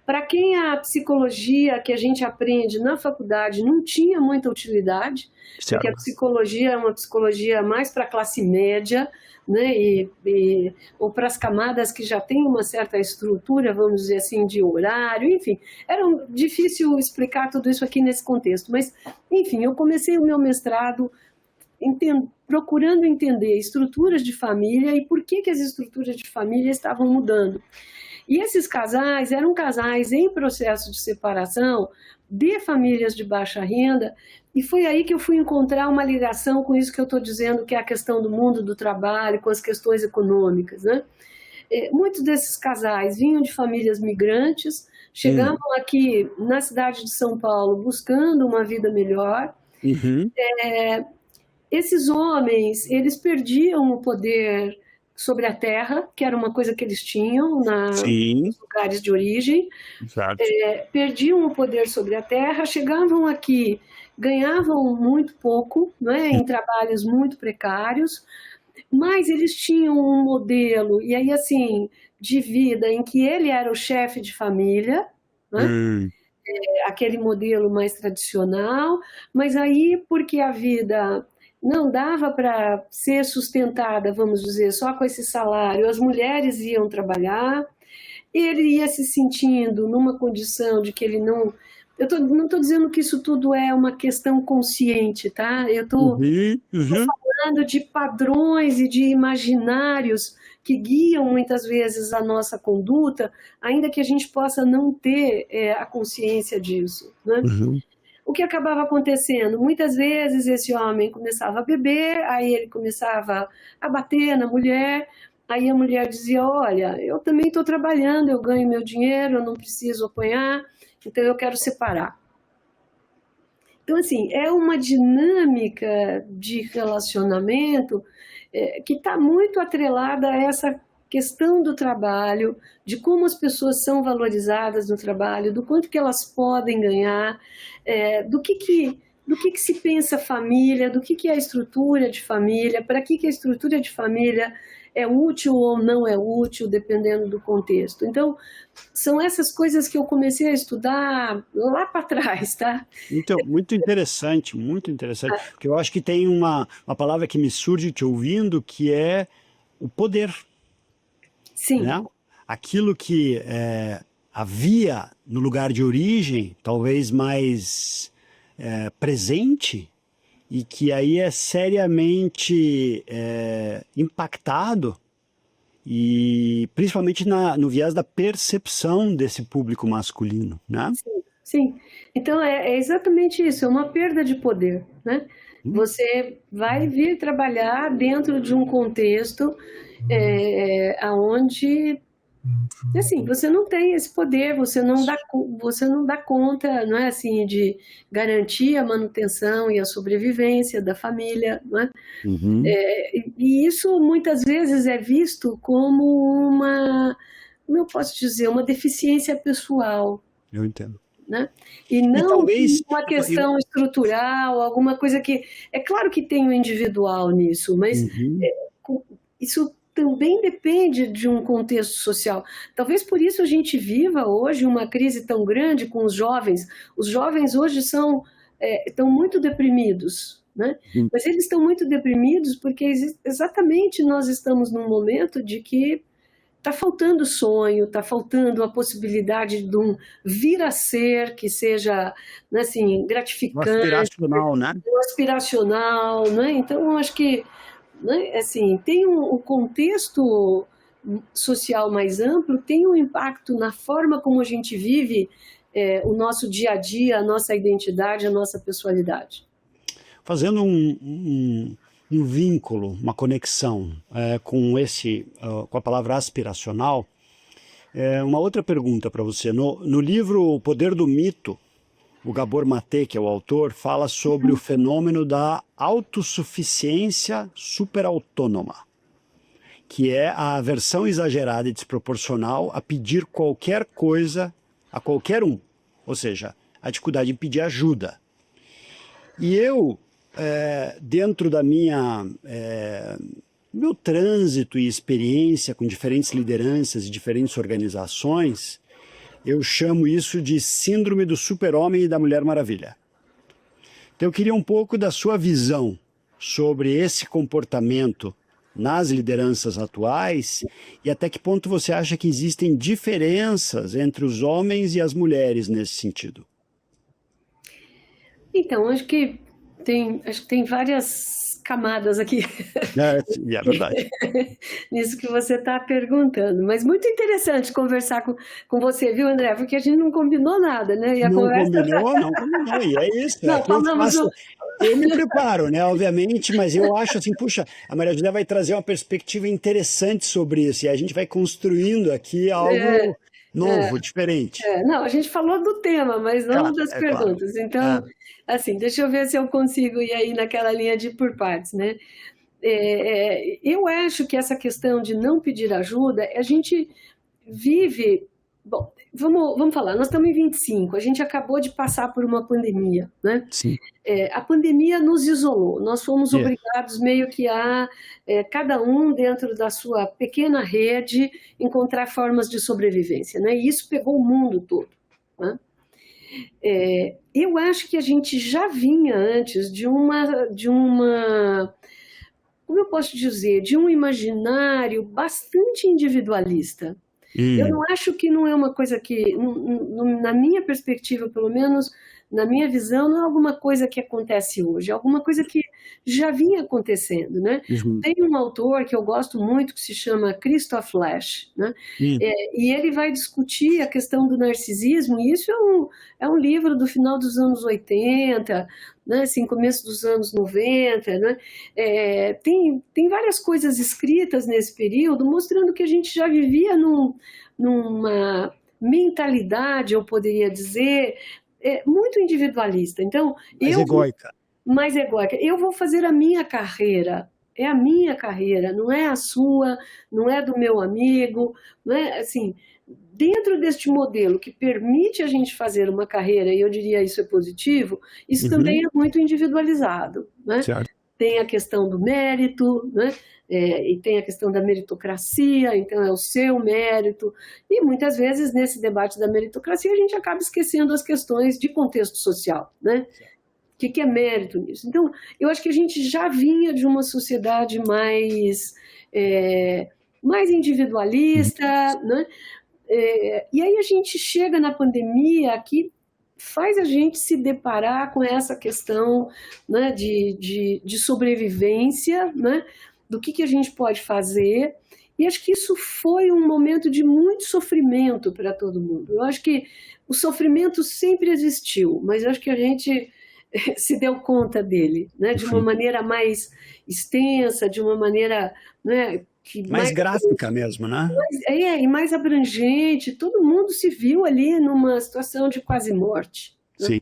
para quem a psicologia que a gente aprende na faculdade não tinha muita utilidade, porque a Certo. psicologia é uma psicologia mais para a classe média, né, ou para as camadas que já têm uma certa estrutura, vamos dizer assim, de horário, enfim. Era difícil explicar tudo isso aqui nesse contexto, mas, enfim, eu comecei o meu mestrado procurando entender estruturas de família e por que as estruturas de família estavam mudando. E esses casais eram casais em processo de separação de famílias de baixa renda, e foi aí que eu fui encontrar uma ligação com isso que eu estou dizendo, que é a questão do mundo do trabalho, com as questões econômicas, né? Muitos desses casais vinham de famílias migrantes, chegavam Hum, aqui na cidade de São Paulo buscando uma vida melhor. uhum, Esses homens, eles perdiam o poder sobre a terra, que era uma coisa que eles tinham sim, nos lugares de origem, certo. perdiam o poder sobre a terra, chegavam aqui, ganhavam muito pouco, né, em trabalhos muito precários, mas eles tinham um modelo, e aí assim, de vida em que ele era o chefe de família, né, Hum, aquele modelo mais tradicional, mas aí porque a vida não dava para ser sustentada, vamos dizer, só com esse salário, as mulheres iam trabalhar, ele ia se sentindo numa condição de que ele não. Não estou dizendo que isso tudo é uma questão consciente, tá? Eu estou uhum, uhum, falando de padrões e de imaginários que guiam muitas vezes a nossa conduta, ainda que a gente possa não ter a consciência disso, né? uhum. O que acabava acontecendo? Muitas vezes esse homem começava a beber, aí ele começava a bater na mulher, aí a mulher dizia: Olha, eu também estou trabalhando, eu ganho meu dinheiro, eu não preciso apanhar, então eu quero separar. Então, assim, é uma dinâmica de relacionamento que está muito atrelada a essa questão do trabalho, de como as pessoas são valorizadas no trabalho, do quanto que elas podem ganhar, do que se pensa família, do que é a estrutura de família, para que a estrutura de família é útil ou não é útil, dependendo do contexto. Então, são essas coisas que eu comecei a estudar lá para trás, tá? Então, muito interessante, porque eu acho que tem uma palavra que me surge te ouvindo, que é o poder. sim, né? Aquilo que havia no lugar de origem, talvez mais presente, e que aí é seriamente impactado, e principalmente no viés da percepção desse público masculino, né? sim, sim. Então é exatamente isso, é uma perda de poder, né? Hum. Você vai vir trabalhar dentro de um contexto aonde assim, você não tem esse poder, você não dá conta, não é assim, de garantir a manutenção e a sobrevivência da família, não é? Uhum. E isso muitas vezes é visto como como eu posso dizer, uma deficiência pessoal, Eu entendo. né? E E não talvez, uma questão estrutural, alguma coisa que. É claro que tem o individual nisso, mas uhum, isso também depende de um contexto social. Talvez por isso a gente viva hoje uma crise tão grande com os jovens. Os jovens hoje estão muito deprimidos, né? uhum. Mas eles estão muito deprimidos porque exatamente nós estamos num momento de que está faltando sonho, está faltando a possibilidade de um vir a ser que seja, né, assim, O gratificante, aspiracional, né? aspiracional, né? Então, eu acho que, né, assim, tem um contexto social mais amplo, tem um impacto na forma como a gente vive o nosso dia a dia, a nossa identidade, a nossa pessoalidade. Fazendo um vínculo, uma conexão com a palavra aspiracional, uma outra pergunta para você. No livro O Poder do Mito, o Gabor Maté, que é o autor, fala sobre o fenômeno da autossuficiência superautônoma, que é a aversão exagerada e desproporcional a pedir qualquer coisa a qualquer um, ou seja, a dificuldade de pedir ajuda. E eu, dentro da meu trânsito e experiência com diferentes lideranças e diferentes organizações, eu chamo isso de síndrome do super-homem e da Mulher Maravilha. Então eu queria um pouco da sua visão sobre esse comportamento nas lideranças atuais e até que ponto você acha que existem diferenças entre os homens e as mulheres nesse sentido. Então, acho que tem várias camadas aqui. É verdade. Nisso que você está perguntando. Mas muito interessante conversar com você, viu, André? Porque a gente não combinou nada, né? E a Não conversa. combinou, não combinou, e é isso. Não, Aqui eu falamos. faço, eu me preparo, né, obviamente, mas eu acho assim, puxa, a Maria José vai trazer uma perspectiva interessante sobre isso, e a gente vai construindo aqui É, algo novo, diferente. não, a gente falou do tema, mas não das É claro. perguntas. Então, assim, deixa eu ver se eu consigo ir aí naquela linha de ir por partes, né? Eu acho que essa questão de não pedir ajuda, a gente vive. Bom, vamos falar, nós estamos em 25, a gente acabou de passar por uma pandemia, né? Sim. A pandemia nos isolou, nós fomos É. obrigados meio que a, cada um dentro da sua pequena rede, encontrar formas de sobrevivência, né? E isso pegou o mundo todo, né? Eu acho que a gente já vinha antes como eu posso dizer, de um imaginário bastante individualista. Eu não acho que não é uma coisa que, na minha perspectiva, pelo menos, na minha visão, não é alguma coisa que acontece hoje, é alguma coisa que já vinha acontecendo, né? Uhum. Tem um autor que eu gosto muito que se chama Christoph Lasch, né? E ele vai discutir a questão do narcisismo, e isso é um livro do final dos anos 80, né? Assim, começo dos anos 90, né? Tem várias coisas escritas nesse período mostrando que a gente já vivia numa mentalidade, eu poderia dizer, muito individualista. Então, Egóica. mais egóica. Eu vou fazer a minha carreira. É a minha carreira, não é a sua, não é do meu amigo, não é assim. Dentro deste modelo que permite a gente fazer uma carreira, e eu diria isso é positivo, isso também é muito individualizado, né? Certo. Tem a questão do mérito, né? E tem a questão da meritocracia, então é o seu mérito, e muitas vezes nesse debate da meritocracia a gente acaba esquecendo as questões de contexto social, né? O que é mérito nisso? Então, eu acho que a gente já vinha de uma sociedade mais mais individualista, né? E aí a gente chega na pandemia que faz a gente se deparar com essa questão, né, de sobrevivência, né, do que a gente pode fazer. E acho que isso foi um momento de muito sofrimento para todo mundo. Eu acho que o sofrimento sempre existiu, mas eu acho que a gente se deu conta dele, né, de uma maneira mais extensa, de uma maneira, né, que Mais gráfica mesmo, né? e mais abrangente. Todo mundo se viu ali numa situação de quase morte, né? Sim.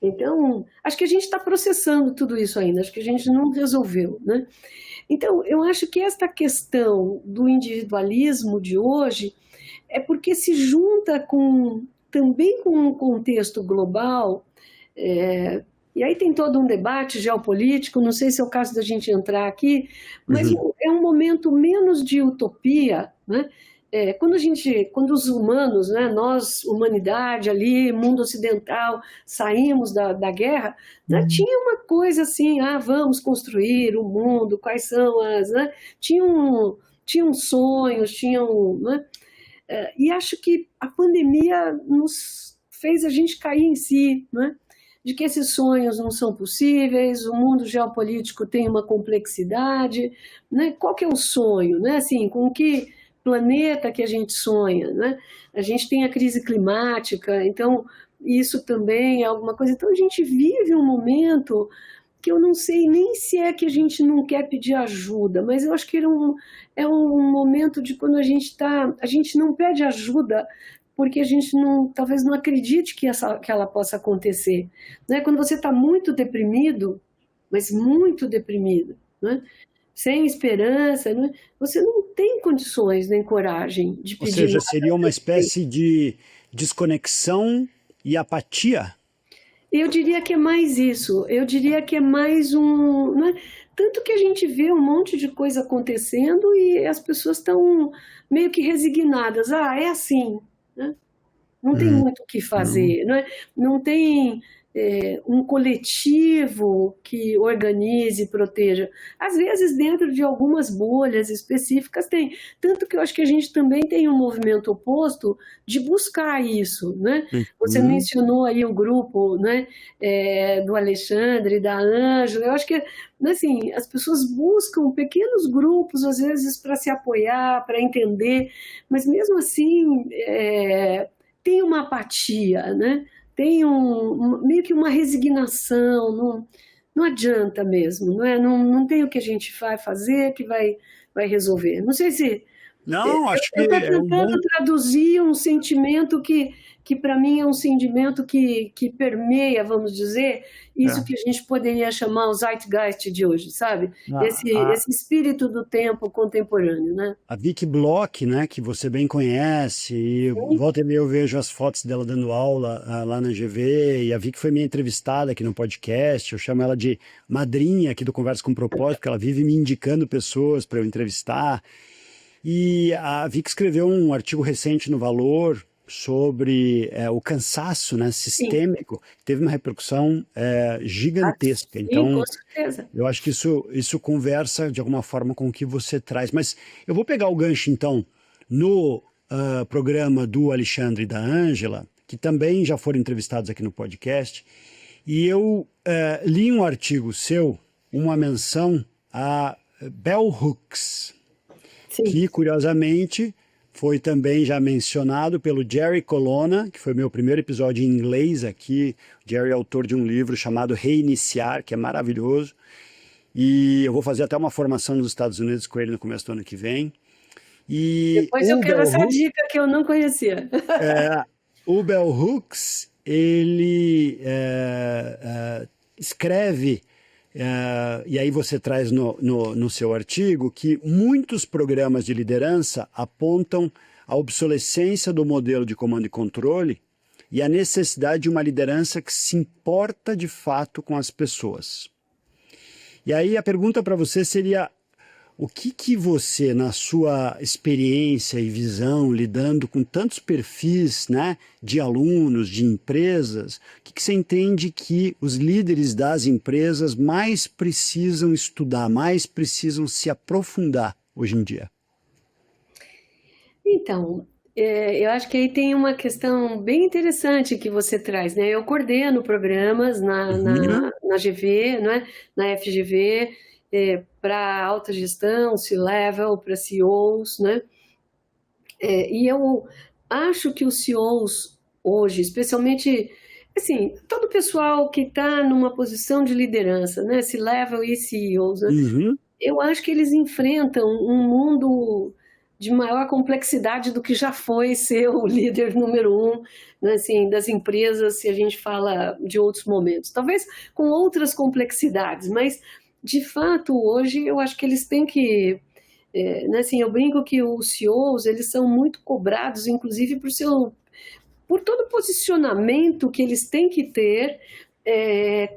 Então, acho que a gente está processando tudo isso ainda, acho que a gente não resolveu, né? Então, eu acho que esta questão do individualismo de hoje é porque se junta também com um contexto global, e aí tem todo um debate geopolítico, não sei se é o caso da gente entrar aqui, mas é um momento menos de utopia, né? Quando os humanos, né, nós, humanidade ali, mundo ocidental, saímos da guerra, né, tinha uma coisa assim, vamos construir o mundo, quais são as... Né, tinham sonhos, né, e acho que a pandemia nos fez a gente cair em si, né, de que esses sonhos não são possíveis, o mundo geopolítico tem uma complexidade, né, qual que é o sonho, né, assim, com que planeta que a gente sonha, né? A gente tem a crise climática, então isso também é alguma coisa. Então a gente vive um momento que eu não sei nem se é que a gente não quer pedir ajuda, mas eu acho que é um momento de quando a gente não pede ajuda porque a gente talvez não acredite que ela possa acontecer, né? Quando você está muito deprimido, mas muito deprimido, né? Sem esperança, né? Você não tem condições nem coragem de pedir. Ou seja, seria uma espécie de desconexão e apatia? Eu diria que é mais isso. Eu diria que é mais né? Tanto que a gente vê um monte de coisa acontecendo e as pessoas estão meio que resignadas. É assim, né? Não tem muito o que fazer, né? Não tem um coletivo que organize e proteja. Às vezes, dentro de algumas bolhas específicas, tem. Tanto que eu acho que a gente também tem um movimento oposto de buscar isso, né? Você mencionou aí o grupo, né, do Alexandre, da Ângela. Eu acho que, assim, as pessoas buscam pequenos grupos, às vezes, para se apoiar, para entender, mas mesmo assim tem uma apatia, né? Tem meio que uma resignação, não adianta mesmo, não é? Não tem o que a gente vai fazer que vai resolver. Não sei se... Não, acho que eu estou é um bom... tentando traduzir um sentimento que para mim é um sentimento que permeia, vamos dizer, isso que a gente poderia chamar o zeitgeist de hoje, sabe? Esse espírito do tempo contemporâneo, né? A Vicky Bloch, né, que você bem conhece, e volta e meia eu vejo as fotos dela dando aula lá na GV, e a Vicky foi minha entrevistada aqui no podcast, eu chamo ela de madrinha aqui do Conversa com Propósito, porque ela vive me indicando pessoas para eu entrevistar. E a Vicky escreveu um artigo recente no Valor sobre o cansaço, né, sistêmico, teve uma repercussão gigantesca. Sim, então, com certeza. eu acho que isso conversa de alguma forma com o que você traz. Mas eu vou pegar o gancho, então, no programa do Alexandre e da Ângela, que também já foram entrevistados aqui no podcast, e eu li um artigo seu, uma menção a Bell Hooks, Sim. que, curiosamente, foi também já mencionado pelo Jerry Colonna, que foi meu primeiro episódio em inglês aqui. O Jerry é autor de um livro chamado Reiniciar, que é maravilhoso. E eu vou fazer até uma formação nos Estados Unidos com ele no começo do ano que vem. E depois eu quero essa dica que eu não conhecia. O Bell Hooks, ele escreve... e aí você traz no seu artigo que muitos programas de liderança apontam a obsolescência do modelo de comando e controle e a necessidade de uma liderança que se importa de fato com as pessoas. E aí a pergunta para você seria: o que você, na sua experiência e visão, lidando com tantos perfis, né, de alunos, de empresas, o que você entende que os líderes das empresas mais precisam estudar, mais precisam se aprofundar hoje em dia? Então, eu acho que aí tem uma questão bem interessante que você traz, né? Eu coordeno programas Uhum, na GV, né? Na FGV, para alta gestão, C-level, para CEOs, né? E eu acho que os CEOs hoje, especialmente, assim, todo o pessoal que está numa posição de liderança, né? C-level e CEOs, né? uhum, Eu acho que eles enfrentam um mundo de maior complexidade do que já foi ser o líder número um, né, assim, das empresas, se a gente fala de outros momentos. Talvez com outras complexidades, mas, de fato, hoje eu acho que eles têm que... né, assim, eu brinco que os CEOs, eles são muito cobrados, inclusive, por todo o posicionamento que eles têm que ter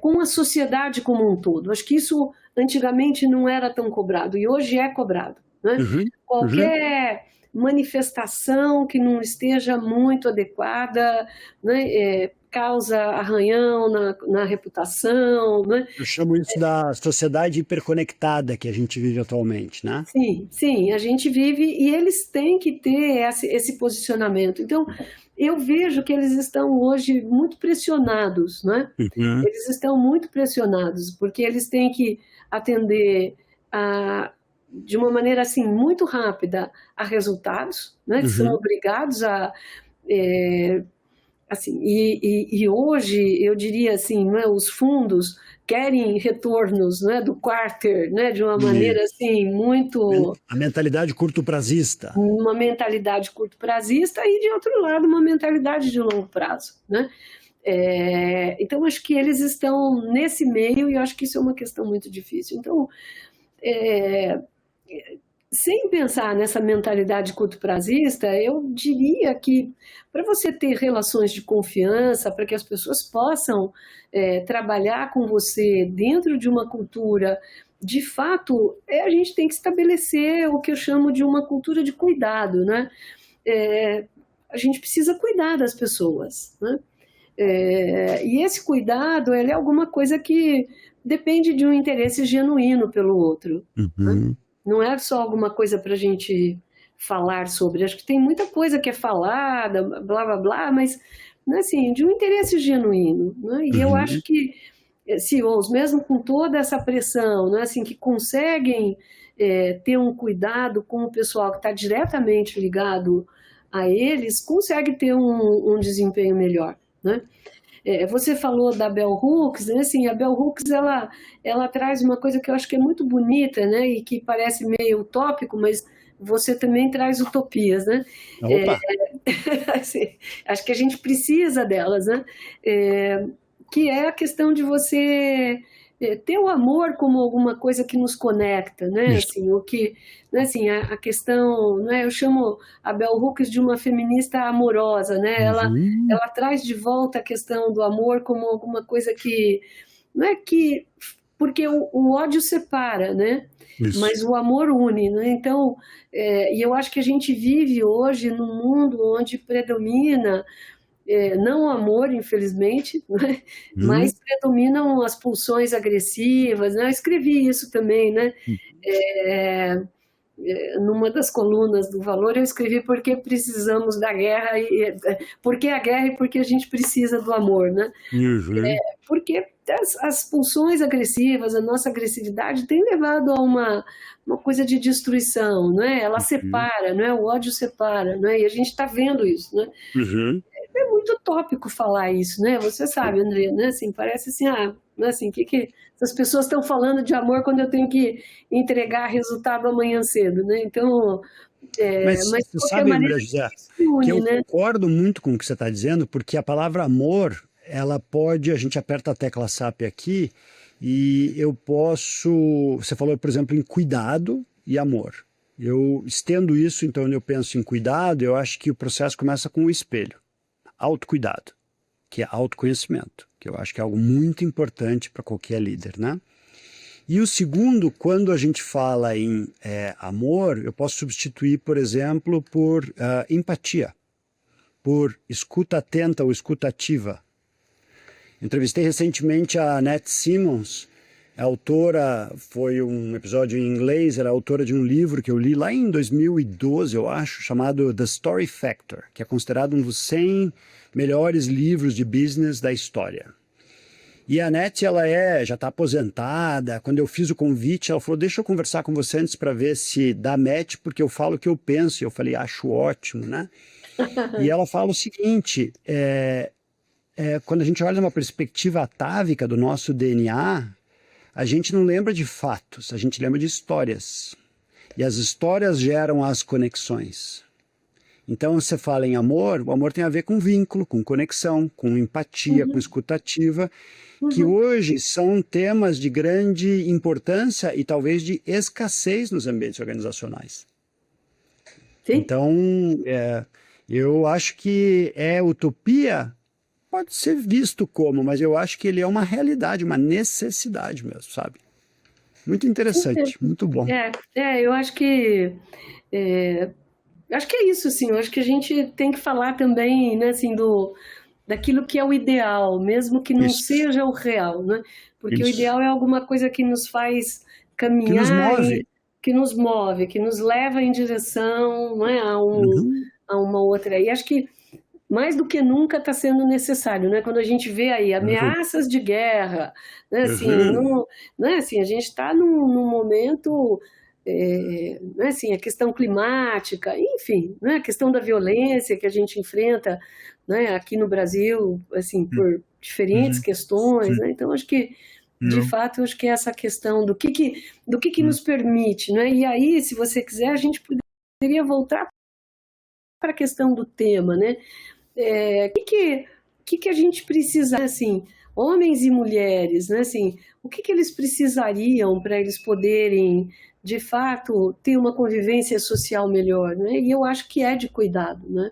com a sociedade como um todo. Acho que isso antigamente não era tão cobrado e hoje é cobrado, né? uhum, uhum. Qualquer manifestação que não esteja muito adequada, né, causa arranhão na reputação, né? Eu chamo isso da sociedade hiperconectada que a gente vive atualmente, né? Sim, sim, a gente vive e eles têm que ter esse posicionamento. Então, eu vejo que eles estão hoje muito pressionados, né? Uhum, Eles estão muito pressionados, porque eles têm que atender de uma maneira assim muito rápida a resultados, né? São uhum. obrigados a assim, e hoje eu diria assim, né, os fundos querem retornos, né, do quarter, né, de uma maneira Isso. assim muito A mentalidade curto-prazista. uma mentalidade curto-prazista e de outro lado uma mentalidade de longo prazo, né? Então acho que eles estão nesse meio e eu acho que isso é uma questão muito difícil. Então é, sem pensar nessa mentalidade curto-prazista, eu diria que para você ter relações de confiança, para que as pessoas possam trabalhar com você dentro de uma cultura, de fato, a gente tem que estabelecer o que eu chamo de uma cultura de cuidado, né? É, a gente precisa cuidar das pessoas, né? E esse cuidado, ele é alguma coisa que depende de um interesse genuíno pelo outro, né? Uhum. Não é só alguma coisa para a gente falar sobre. Acho que tem muita coisa que é falada, blá blá blá, mas né, assim, de um interesse genuíno. Né? E eu acho Uhum. que CEOs, mesmo com toda essa pressão, né, assim, que conseguem ter um cuidado com o pessoal que está diretamente ligado a eles, consegue ter um desempenho melhor. Né? Você falou da Bell Hooks, né? Assim, a Bell Hooks ela traz uma coisa que eu acho que é muito bonita, né? E que parece meio utópico, mas você também traz utopias, né? É, Opa! assim, acho que a gente precisa delas, né? É, que é a questão de você ter o amor como alguma coisa que nos conecta, né? Isso. Assim, o que, né? Assim, a questão, né? Eu chamo a Bell Hooks de uma feminista amorosa, né? Uhum. Ela traz de volta a questão do amor como alguma coisa que não é que porque o ódio separa, né? Isso. Mas o amor une, né? Então, e eu acho que a gente vive hoje num mundo onde predomina não o amor, infelizmente, né? Mas Uhum. predominam as pulsões agressivas, né? Eu escrevi isso também, né? É, numa das colunas do Valor, eu escrevi por que precisamos da guerra, por que a guerra e por que a gente precisa do amor, né? Uhum. Porque as pulsões agressivas, a nossa agressividade tem levado a uma coisa de destruição, né? Ela Uhum. separa, né? O ódio separa, né? E a gente está vendo isso, né? Uhum. É muito utópico falar isso, né? Você sabe, André, né? Assim, parece assim, né? Assim, que essas pessoas estão falando de amor quando eu tenho que entregar resultado amanhã cedo, né? Então, Mas mas de você qualquer sabe, maneira Maria a José, gente se que une, eu né? concordo muito com o que você está dizendo, porque a palavra amor, ela pode, a gente aperta a tecla SAP aqui e eu posso, você falou, por exemplo, em cuidado e amor. Eu estendo isso, então, quando eu penso em cuidado, eu acho que o processo começa com o espelho, autocuidado, que é autoconhecimento, que eu acho que é algo muito importante para qualquer líder, né? E o segundo, quando a gente fala em amor, eu posso substituir, por exemplo, por empatia, por escuta atenta ou escuta ativa. Entrevistei recentemente a Annette Simmons A autora foi um episódio em inglês, ela é autora de um livro que eu li lá em 2012, eu acho, chamado The Story Factor, que é considerado um dos 100 melhores livros de business da história. E a Anete, ela já está aposentada. Quando eu fiz o convite, ela falou, deixa eu conversar com você antes para ver se dá match, porque eu falo o que eu penso. E eu falei, acho ótimo, né? E ela fala o seguinte, quando a gente olha uma perspectiva atávica do nosso DNA, a gente não lembra de fatos, a gente lembra de histórias. E as histórias geram as conexões. Então, você fala em amor, o amor tem a ver com vínculo, com conexão, com empatia, com escutativa, que hoje são temas de grande importância e talvez de escassez nos ambientes organizacionais. Sim. Então, eu acho que utopia, pode ser visto como, mas eu acho que ele é uma realidade, uma necessidade mesmo, sabe? Muito interessante, muito bom. Eu acho que é isso, assim, eu acho que a gente tem que falar também, né, assim, daquilo que é o ideal, mesmo que não seja o real, né? Porque o ideal é alguma coisa que nos faz caminhar, que nos move, que nos leva em direção, né, a uma outra. E acho que mais do que nunca está sendo necessário, né? Quando a gente vê aí ameaças de guerra, né? Assim, não é assim, a gente está num momento, né? Assim, a questão climática, enfim, né? A questão da violência que a gente enfrenta, né? Aqui no Brasil, assim, por diferentes questões, né? Então, acho que de fato, acho que é essa questão do que nos permite, né? E aí, se você quiser, a gente poderia voltar para a questão do tema, né? O que a gente precisa, assim, homens e mulheres, né, assim, o que eles precisariam para eles poderem, de fato, ter uma convivência social melhor, né? E eu acho que é de cuidado, né?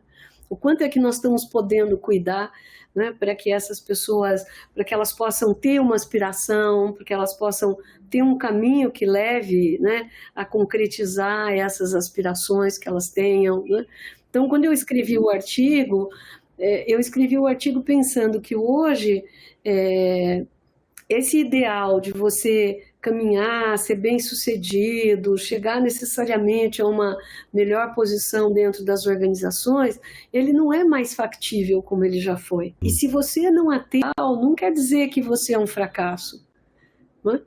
O quanto é que nós estamos podendo cuidar, né, para que essas pessoas, para que elas possam ter uma aspiração, para que elas possam ter um caminho que leve, né, a concretizar essas aspirações que elas tenham, né? Então, quando eu escrevi o artigo pensando que hoje esse ideal de você caminhar, ser bem-sucedido, chegar necessariamente a uma melhor posição dentro das organizações, ele não é mais factível como ele já foi. E se você não atende, não quer dizer que você é um fracasso, né?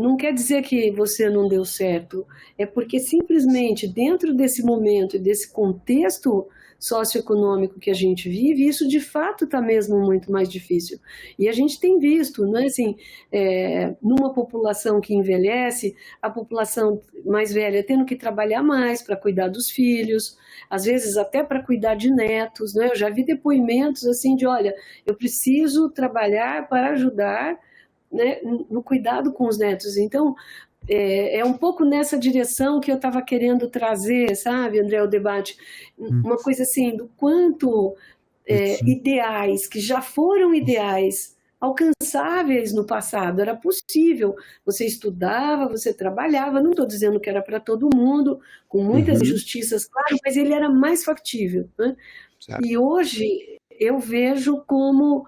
Não quer dizer que você não deu certo, é porque simplesmente dentro desse momento e desse contexto socioeconômico que a gente vive, isso de fato está mesmo muito mais difícil. E a gente tem visto, né, assim, numa população que envelhece, a população mais velha tendo que trabalhar mais para cuidar dos filhos, às vezes até para cuidar de netos, né? Eu já vi depoimentos assim de, olha, eu preciso trabalhar para ajudar, né, no cuidado com os netos. Então, é um pouco nessa direção que eu estava querendo trazer, sabe, André, o debate. Uma coisa assim, do quanto ideais, que já foram ideais, alcançáveis no passado, era possível. Você estudava, você trabalhava, não estou dizendo que era para todo mundo, com muitas injustiças, claro, mas ele era mais factível, né? E hoje eu vejo como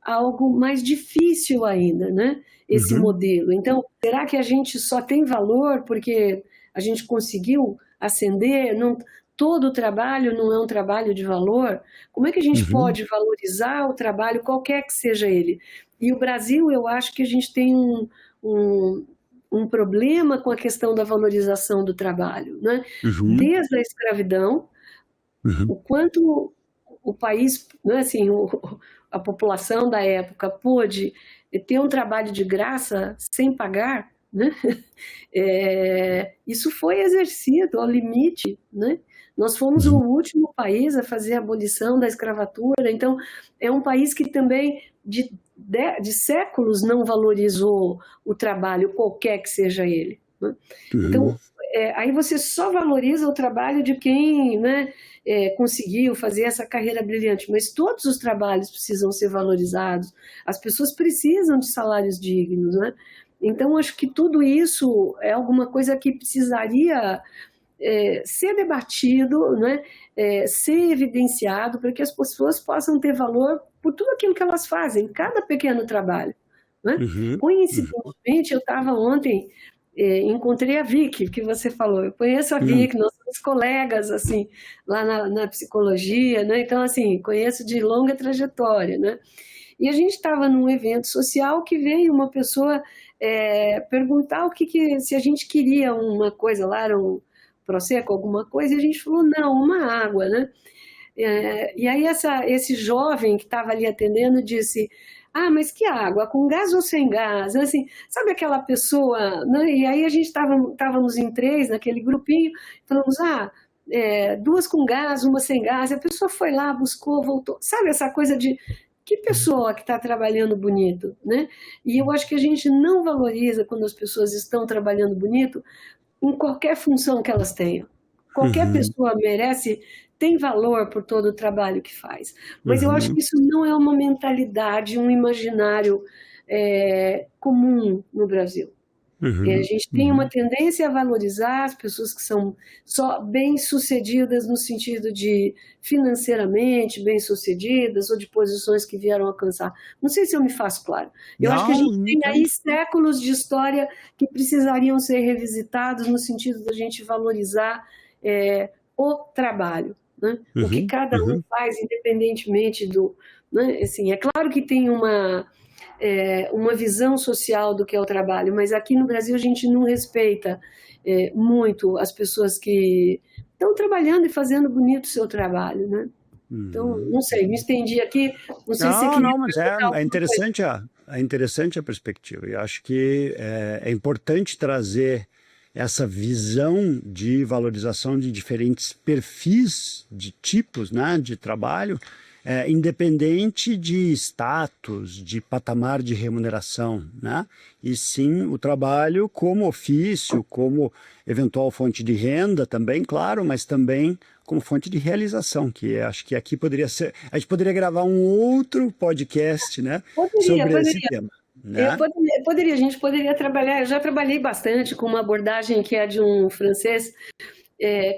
algo mais difícil ainda, né? Esse modelo. Então, será que a gente só tem valor porque a gente conseguiu ascender? Não, todo o trabalho não é um trabalho de valor? Como é que a gente pode valorizar o trabalho, qualquer que seja ele? E o Brasil, eu acho que a gente tem um problema com a questão da valorização do trabalho, né? Desde a escravidão, o quanto o país, né, assim, a população da época pôde ter um trabalho de graça sem pagar, né? Isso foi exercido ao limite, né? Nós fomos o último país a fazer a abolição da escravatura, então é um país que também de séculos não valorizou o trabalho, qualquer que seja ele, né? Então, aí você só valoriza o trabalho de quem, né, conseguiu fazer essa carreira brilhante, mas todos os trabalhos precisam ser valorizados, as pessoas precisam de salários dignos, né? Então, acho que tudo isso é alguma coisa que precisaria ser debatido, né, ser evidenciado, para que as pessoas possam ter valor por tudo aquilo que elas fazem, cada pequeno trabalho, né? Uhum, uhum, Coincidentemente, eu estava ontem, encontrei a Vicky, que você falou. Eu conheço a uhum, Vicky, nós somos colegas, assim, lá na psicologia, né? Então, assim, conheço de longa trajetória, né? E a gente estava num evento social que veio uma pessoa perguntar se a gente queria uma coisa lá, era um prosecco, alguma coisa, e a gente falou, não, uma água, né? E aí esse jovem que estava ali atendendo disse, ah, mas que água, com gás ou sem gás? Assim, sabe aquela pessoa, né? E aí a gente estávamos em três, naquele grupinho, falamos, duas com gás, uma sem gás. E a pessoa foi lá, buscou, voltou. Sabe essa coisa de que pessoa que está trabalhando bonito, né? E eu acho que a gente não valoriza quando as pessoas estão trabalhando bonito em qualquer função que elas tenham. Qualquer uhum, pessoa merece, tem valor por todo o trabalho que faz. Mas eu acho uhum, que isso não é uma mentalidade, um imaginário comum no Brasil. A uhum, gente tem uma uhum. tendência a valorizar as pessoas que são só bem-sucedidas no sentido de financeiramente bem-sucedidas ou de posições que vieram alcançar. Não sei se eu me faço claro. Eu acho que a Não, gente tem aí entendo. séculos de história que precisariam ser revisitados no sentido da gente valorizar o trabalho, né? O que Uhum, cada um uhum. faz, independentemente do. Né? Assim, é claro que tem uma visão social do que é o trabalho, mas aqui no Brasil a gente não respeita muito as pessoas que estão trabalhando e fazendo bonito o seu trabalho, né? Então, Uhum, não sei, me uhum. estendi aqui, não sei se você Não, queria não, mas perguntar é alguma coisa. interessante é interessante a perspectiva. Eu acho que é importante trazer essa visão de valorização de diferentes perfis de tipos, né, de trabalho, independente de status, de patamar de remuneração, né? E sim o trabalho como ofício, como eventual fonte de renda também, claro, mas também como fonte de realização, que acho que aqui poderia ser. A gente poderia gravar um outro podcast, né, Poderia, sobre esse poderia. tema, né? A gente poderia trabalhar. Eu já trabalhei bastante com uma abordagem que é de um francês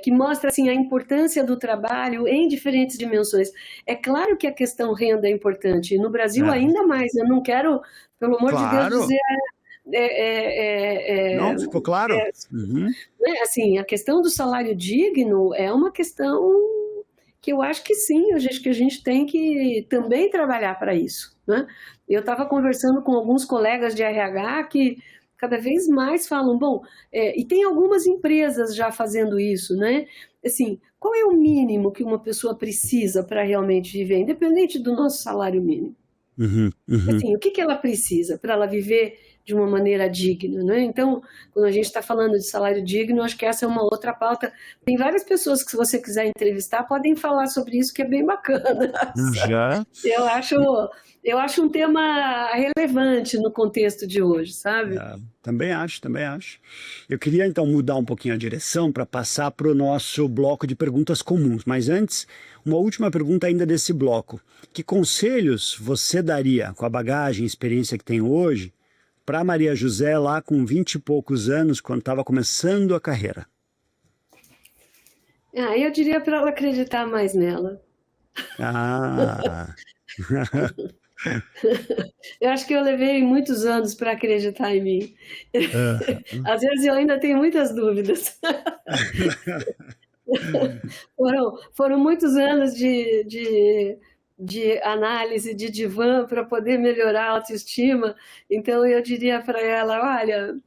que mostra assim a importância do trabalho em diferentes dimensões. É claro que a questão renda é importante. No Brasil É, ainda mais. Eu não quero, pelo amor de Deus, claro. dizer é, é, Não, é, ficou claro? Uhum, né, assim, a questão do salário digno é uma questão que eu acho que sim, eu acho que a gente tem que também trabalhar para isso, né? Eu estava conversando com alguns colegas de RH que cada vez mais falam, bom, e tem algumas empresas já fazendo isso, né? Assim, qual é o mínimo que uma pessoa precisa para realmente viver, independente do nosso salário mínimo? uhum, uhum. Assim, o que que ela precisa para ela viver de uma maneira digna, né? Então, quando a gente está falando de salário digno, acho que essa é uma outra pauta. Tem várias pessoas que, se você quiser entrevistar, podem falar sobre isso, que é bem bacana. Já. Eu acho, eu acho um tema relevante no contexto de hoje, sabe? Também acho, também acho. Eu queria então mudar um pouquinho a direção para passar para o nosso bloco de perguntas comuns. Mas antes, uma última pergunta ainda desse bloco. Que conselhos você daria, com a bagagem e experiência que tem hoje, para Maria José lá com 20 e poucos anos, quando estava começando a carreira? Eu diria para ela acreditar mais nela. Ah, Eu acho que eu levei muitos anos para acreditar em mim. Às vezes eu ainda tenho muitas dúvidas. Foram muitos anos de análise, de divã para poder melhorar a autoestima. Então eu diria para ela, olha,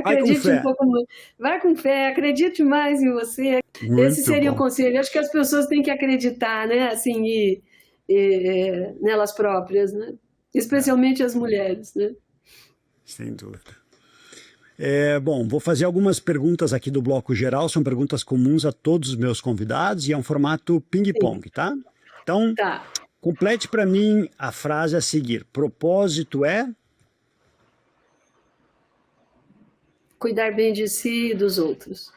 vai com acredite um fé. pouco mais, vai com fé, acredite mais em você. Esse Muito seria o bom. conselho. Acho que as pessoas têm que acreditar, né? Assim, nelas próprias, né? É, Especialmente as mulheres, né? sem dúvida. Bom, vou fazer algumas perguntas aqui do bloco geral, são perguntas comuns a todos os meus convidados e é um formato Sim, ping-pong, tá? Então, tá. complete para mim a frase a seguir. Propósito é. Cuidar bem de si e dos outros.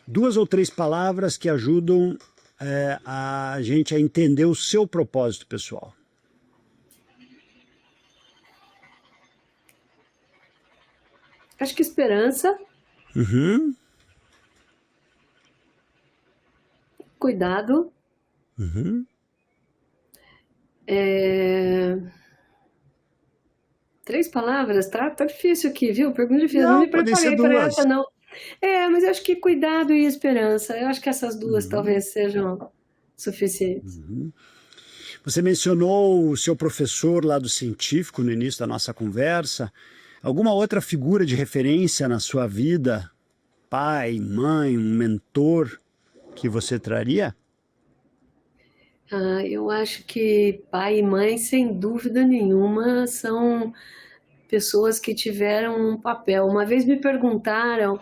Duas ou três palavras que ajudam a gente a entender o seu propósito pessoal. Acho que esperança, Uhum, cuidado uhum, É, 3 palavras, tá difícil aqui, viu? Pergunta difícil. Não Não, me podem ser preparei para essa, duas. não. Mas eu acho que cuidado e esperança. Eu acho que essas duas Uhum, talvez sejam suficientes. uhum. Você mencionou o seu professor lá do científico no início da nossa conversa. Alguma outra figura de referência na sua vida? Pai, mãe, um mentor que você traria? Eu acho que pai e mãe, sem dúvida nenhuma, são pessoas que tiveram um papel. Uma vez me perguntaram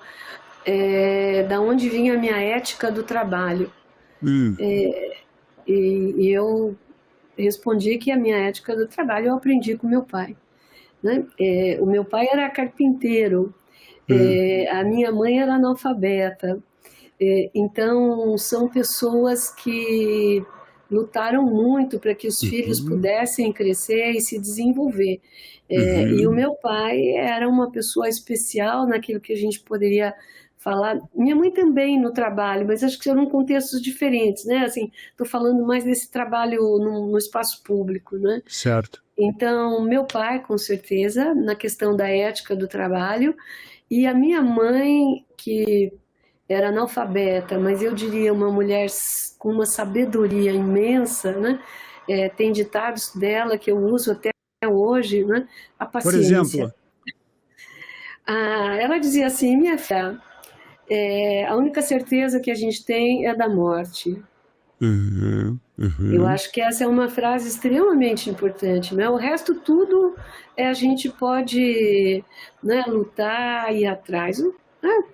da onde vinha a minha ética do trabalho. Hum, E eu respondi que a minha ética do trabalho eu aprendi com meu pai, né? O meu pai era carpinteiro, hum, a minha mãe era analfabeta. Então, são pessoas que lutaram muito para que os filhos uhum, pudessem crescer e se desenvolver. E o uhum. meu pai era uma pessoa especial naquilo que a gente poderia falar. Minha mãe também no trabalho, mas acho que são em contextos diferentes, né? Assim, estou falando mais desse trabalho no espaço público, né? Certo. Então, meu pai, com certeza, na questão da ética do trabalho, e a minha mãe, que era analfabeta, mas eu diria uma mulher com uma sabedoria imensa, né? Tem ditados dela que eu uso até hoje, né? A Por paciência. exemplo, Ela dizia assim, minha filha, a única certeza que a gente tem é da morte. uhum, Eu uhum, acho que essa é uma frase extremamente importante, né? O resto tudo a gente pode, né, lutar e ir atrás, né?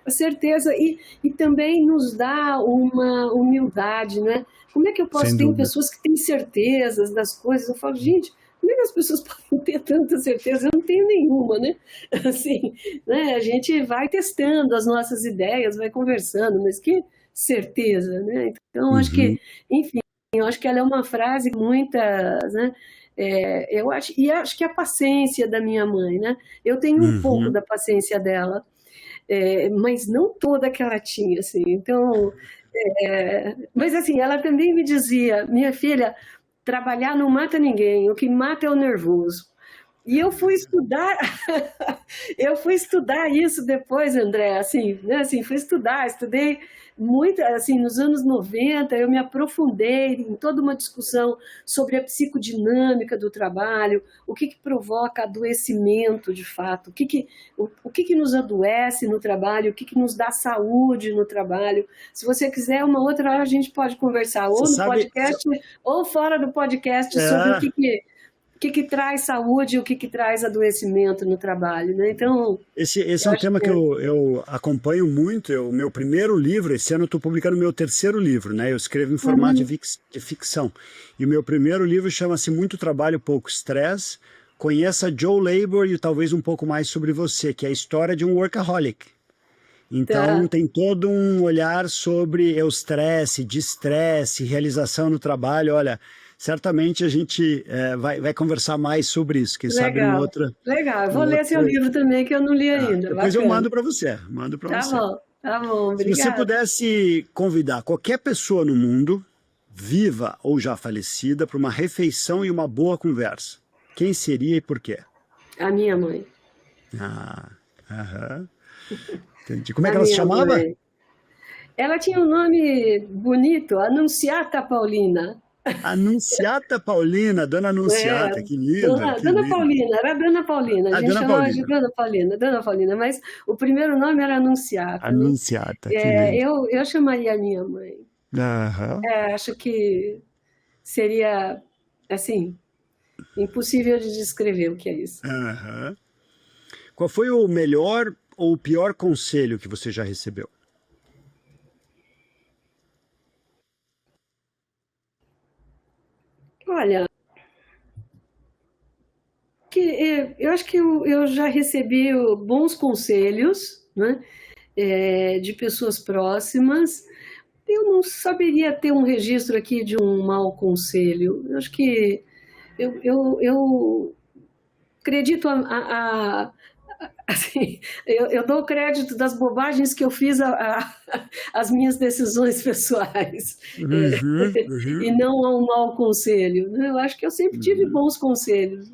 A certeza e também nos dá uma humildade, né? Como é que eu sem posso ter dúvida. pessoas que têm certezas das coisas? Eu falo, gente, como é que as pessoas podem ter tanta certeza? Eu não tenho nenhuma, né? Assim, né? A gente vai testando as nossas ideias, vai conversando, mas que certeza, né? Então, acho que, Uhum, enfim, eu acho que ela é uma frase com muitas, né? Eu acho, e acho que a paciência da minha mãe, né? Eu tenho um pouco uhum. da paciência dela, mas não toda que ela tinha, assim. Então, mas assim, ela também me dizia, minha filha, trabalhar não mata ninguém, o que mata é o nervoso. E eu fui estudar, eu fui estudar isso depois, André, assim, né, assim, fui estudar, estudei muito, assim, nos anos 90, eu me aprofundei em toda uma discussão sobre a psicodinâmica do trabalho, o que provoca adoecimento de fato, o que nos adoece no trabalho, o que nos dá saúde no trabalho. Se você quiser, uma outra hora a gente pode conversar, Você ou no sabe, podcast, ou fora do podcast, sobre é, o que traz saúde e o que traz adoecimento no trabalho, né? Então, esse é eu um acho tema que que eu acompanho muito. Meu primeiro livro, esse ano eu estou publicando meu terceiro livro, né? Eu escrevo em formato uhum, de ficção. E o meu primeiro livro chama-se Muito Trabalho, Pouco Estresse. Conheça Joe Labor e talvez um pouco mais sobre você, que é a história de um workaholic. Então, tá, tem todo um olhar sobre estresse, destresse, realização no trabalho. Olha, certamente a gente vai conversar mais sobre isso, quem sabe legal, legal. Eu vou num ler seu outro. livro também, que eu não li ainda, Depois eu bacana. mando para você, mando para você. Tá bom, Se você obrigada. pudesse convidar qualquer pessoa no mundo, viva ou já falecida, para uma refeição e uma boa conversa, quem seria e por quê? A minha mãe, Ah, aham, entendi. Como é a que ela se minha chamava? mãe. Ela tinha um nome bonito, Anunciata Paulina. Anunciata Paulina, Dona É, Anunciata, que linda, que Dona linda. Paulina, era Dona Paulina, a Ah, gente Dona chamava de Paulina. Dona Paulina, mas o primeiro nome era Anunciata, né? Anunciata, que lindo. Eu chamaria a minha mãe. Aham, Acho que seria, assim, impossível de descrever o que é isso. aham. Qual foi o melhor ou o pior conselho que você já recebeu? Olha, eu acho que eu já recebi bons conselhos, né, de pessoas próximas. Eu não saberia ter um registro aqui de um mau conselho. Eu acho que eu acredito assim, eu dou crédito das bobagens que eu fiz às minhas decisões pessoais, Uhum, e uhum. não a um mau conselho, né? Eu acho que eu sempre tive bons conselhos.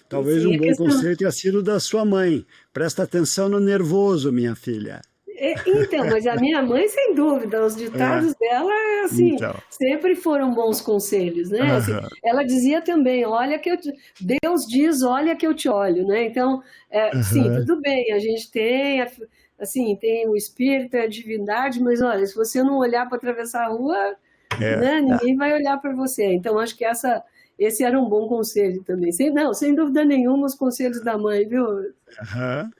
Talvez Assim, um a bom questão. conselho tenha sido da sua mãe. Presta atenção no nervoso, minha filha. Então, mas a minha mãe, sem dúvida, os É, ditados dela, assim, então. sempre foram bons conselhos, né? Assim, Aham, ela dizia também, Deus diz, olha que eu te olho, né? Então, sim, aham, tudo bem, a gente tem, assim, tem o espírito, a divindade, mas olha, se você não olhar para atravessar a rua, é, né, é, ninguém vai olhar para você. Então, acho que esse era um bom conselho também. Não, sem dúvida nenhuma, os conselhos da mãe, viu? aham.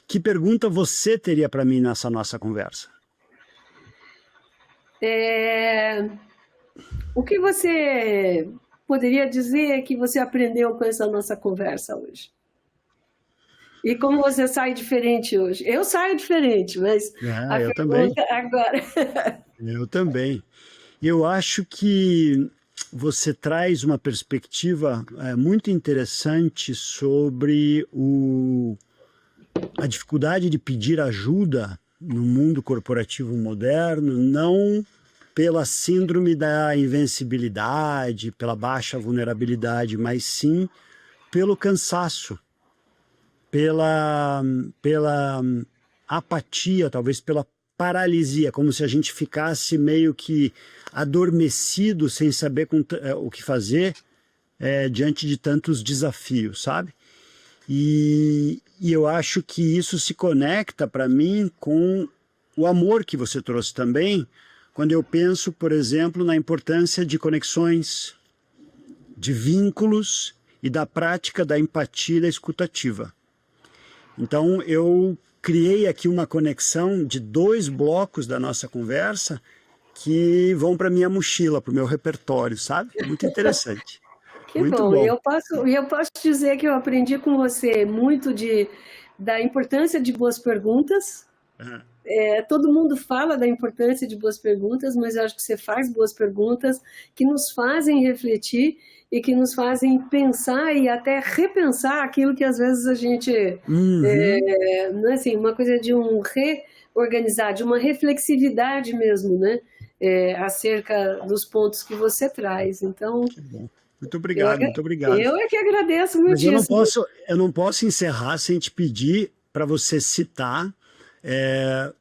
Que pergunta você teria para mim nessa nossa conversa? É, O que você poderia dizer que você aprendeu com essa nossa conversa hoje? E como você sai diferente hoje? Eu saio diferente, mas Ah, a eu também. pergunta agora. Eu também. Eu acho que você traz uma perspectiva muito interessante sobre a dificuldade de pedir ajuda no mundo corporativo moderno, não pela síndrome da invencibilidade, pela baixa vulnerabilidade, mas sim pelo cansaço, pela, pela apatia, talvez pela paralisia, como se a gente ficasse meio que adormecido, sem saber o que fazer diante de tantos desafios, sabe? E eu acho que isso se conecta para mim com o amor que você trouxe também, quando eu penso, por exemplo, na importância de conexões, de vínculos e da prática da empatia e da escutativa. Então, eu criei aqui uma conexão de dois blocos da nossa conversa que vão para minha mochila, para o meu repertório, sabe? Muito interessante. Que Muito bom. E bom. eu posso dizer que eu aprendi com você muito da importância de boas perguntas. Uhum. Todo mundo fala da importância de boas perguntas, mas eu acho que você faz boas perguntas que nos fazem refletir e que nos fazem pensar e até repensar aquilo que às vezes a gente, Uhum. não é assim, uma coisa de um reorganizar, de uma reflexividade mesmo, né? Acerca dos pontos que você traz. Então, Que bom. Muito eu, obrigado, muito obrigado. eu é que agradeço Mas muitíssimo. eu não posso encerrar sem te pedir para você citar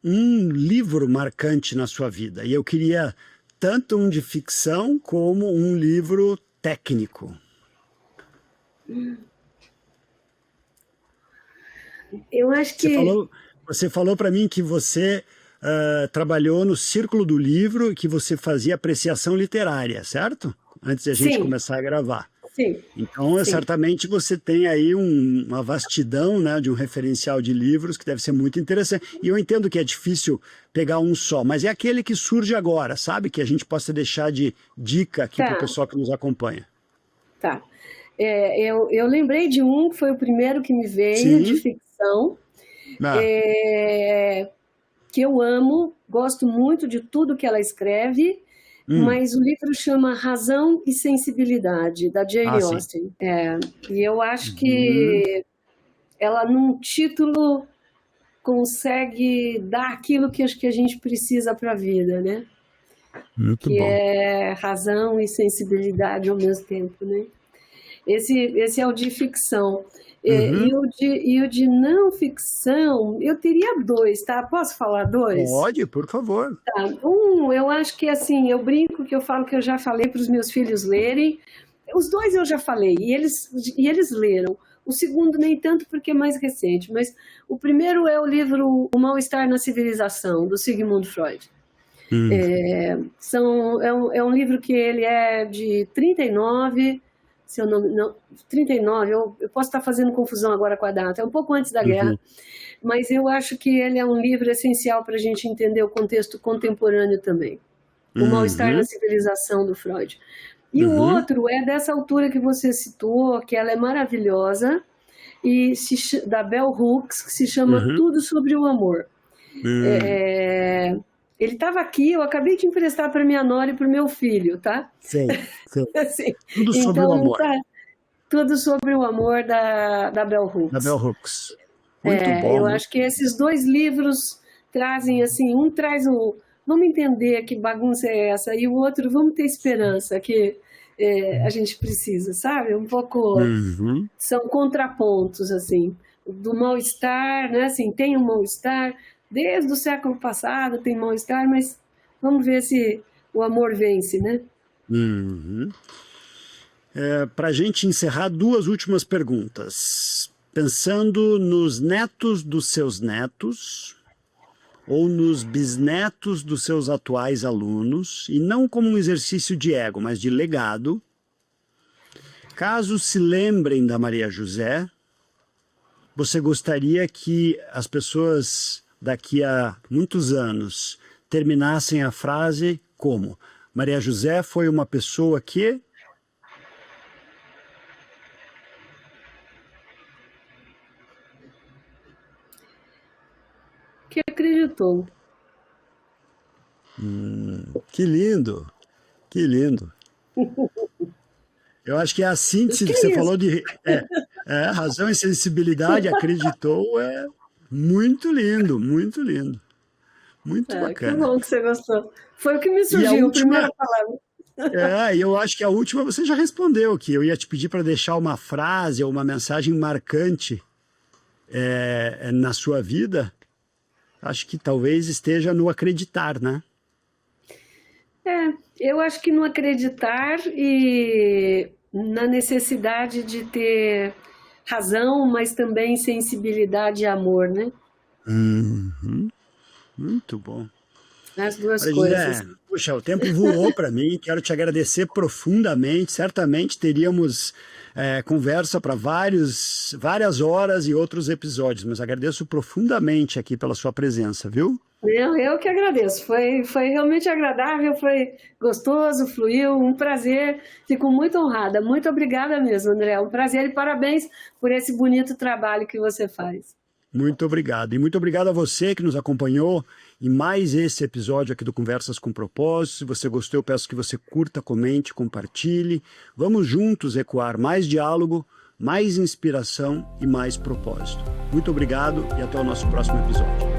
um livro marcante na sua vida. E eu queria tanto um de ficção como um livro técnico. Eu acho Você que falou, você falou para mim que você trabalhou no Círculo do Livro e que você fazia apreciação literária, certo? Antes de a gente sim, começar a gravar. sim, Então, sim. certamente você tem aí uma vastidão, né, de um referencial de livros que deve ser muito interessante. E eu entendo que é difícil pegar um só, mas é aquele que surge agora, sabe? Que a gente possa deixar de dica aqui para o Tá, pessoal que nos acompanha. tá. Eu lembrei de um que foi o primeiro que me veio, de Sim, ficção, ah, é, que eu amo, gosto muito de tudo que ela escreve, hum, mas o livro chama Razão e Sensibilidade, da Jane sim. Austen. E eu acho Uhum, que ela, num título, consegue dar aquilo que acho que a gente precisa para a vida, né? muito Que bom. é razão e sensibilidade ao mesmo tempo, né? Esse é o de ficção. Uhum, E o de não ficção, eu teria dois, tá? Posso falar dois? pode, por favor. Tá. Eu acho que assim, eu brinco que eu falo que eu já falei para os meus filhos lerem. Os dois eu já falei, e eles leram. O segundo nem tanto porque é mais recente, mas o primeiro é o livro O Mal-Estar na Civilização, do Sigmund Freud. Hum, É um livro que ele é de 39, se eu não 39, eu posso estar fazendo confusão agora com a data, é um pouco antes da guerra, uhum, mas eu acho que ele é um livro essencial para a gente entender o contexto contemporâneo também. O Mal-Estar na uhum, Civilização, do Freud. E o uhum, outro é dessa autora que você citou, que ela é maravilhosa, da Bell Hooks, que se chama uhum, Tudo sobre o Amor. uhum. É, Ele estava aqui, eu acabei de emprestar para minha nora e para o meu filho, tá? Sei, sei. Assim, Tudo sobre então, o amor, tá tudo sobre o amor da Bell da Bell Hooks. Hooks. Muito bom. Eu acho que esses dois livros trazem assim, um traz o vamos entender que bagunça é essa, e o outro vamos ter esperança, que a gente precisa, sabe? Um pouco Uhum. são contrapontos assim, do mal-estar, né? Assim, tem um mal-estar, desde o século passado tem mal-estar, mas vamos ver se o amor vence, né? Uhum. Para a gente encerrar, duas últimas perguntas. Pensando nos netos dos seus netos ou nos bisnetos dos seus atuais alunos, e não como um exercício de ego, mas de legado, caso se lembrem da Maria José, você gostaria que as pessoas daqui a muitos anos terminassem a frase como: Maria José foi uma pessoa que... Que acreditou. Que lindo, que lindo. Eu acho que é a síntese Que que você isso? falou de razão e sensibilidade, acreditou, é muito lindo, muito lindo, muito Que bacana. bom que você gostou. Foi o que me E a surgiu, a primeira última, palavra. e eu acho que a última você já respondeu, que eu ia te pedir para deixar uma frase ou uma mensagem marcante na sua vida. Acho que talvez esteja no acreditar, né? Eu acho que no acreditar e na necessidade de ter razão, mas também sensibilidade e amor, né? Uhum, muito bom. As duas Olha, coisas. José, puxa, o tempo voou para mim, quero te agradecer profundamente, certamente teríamos conversa para várias horas e outros episódios, mas agradeço profundamente aqui pela sua presença, viu? Eu que agradeço. Foi realmente agradável, foi gostoso, fluiu, um prazer. Fico muito honrada. Muito obrigada mesmo, André. Um prazer e parabéns por esse bonito trabalho que você faz. Muito obrigado. E muito obrigado a você que nos acompanhou em mais esse episódio aqui do Conversas com Propósito. Se você gostou, eu peço que você curta, comente, compartilhe. Vamos juntos ecoar mais diálogo, mais inspiração e mais propósito. Muito obrigado e até o nosso próximo episódio.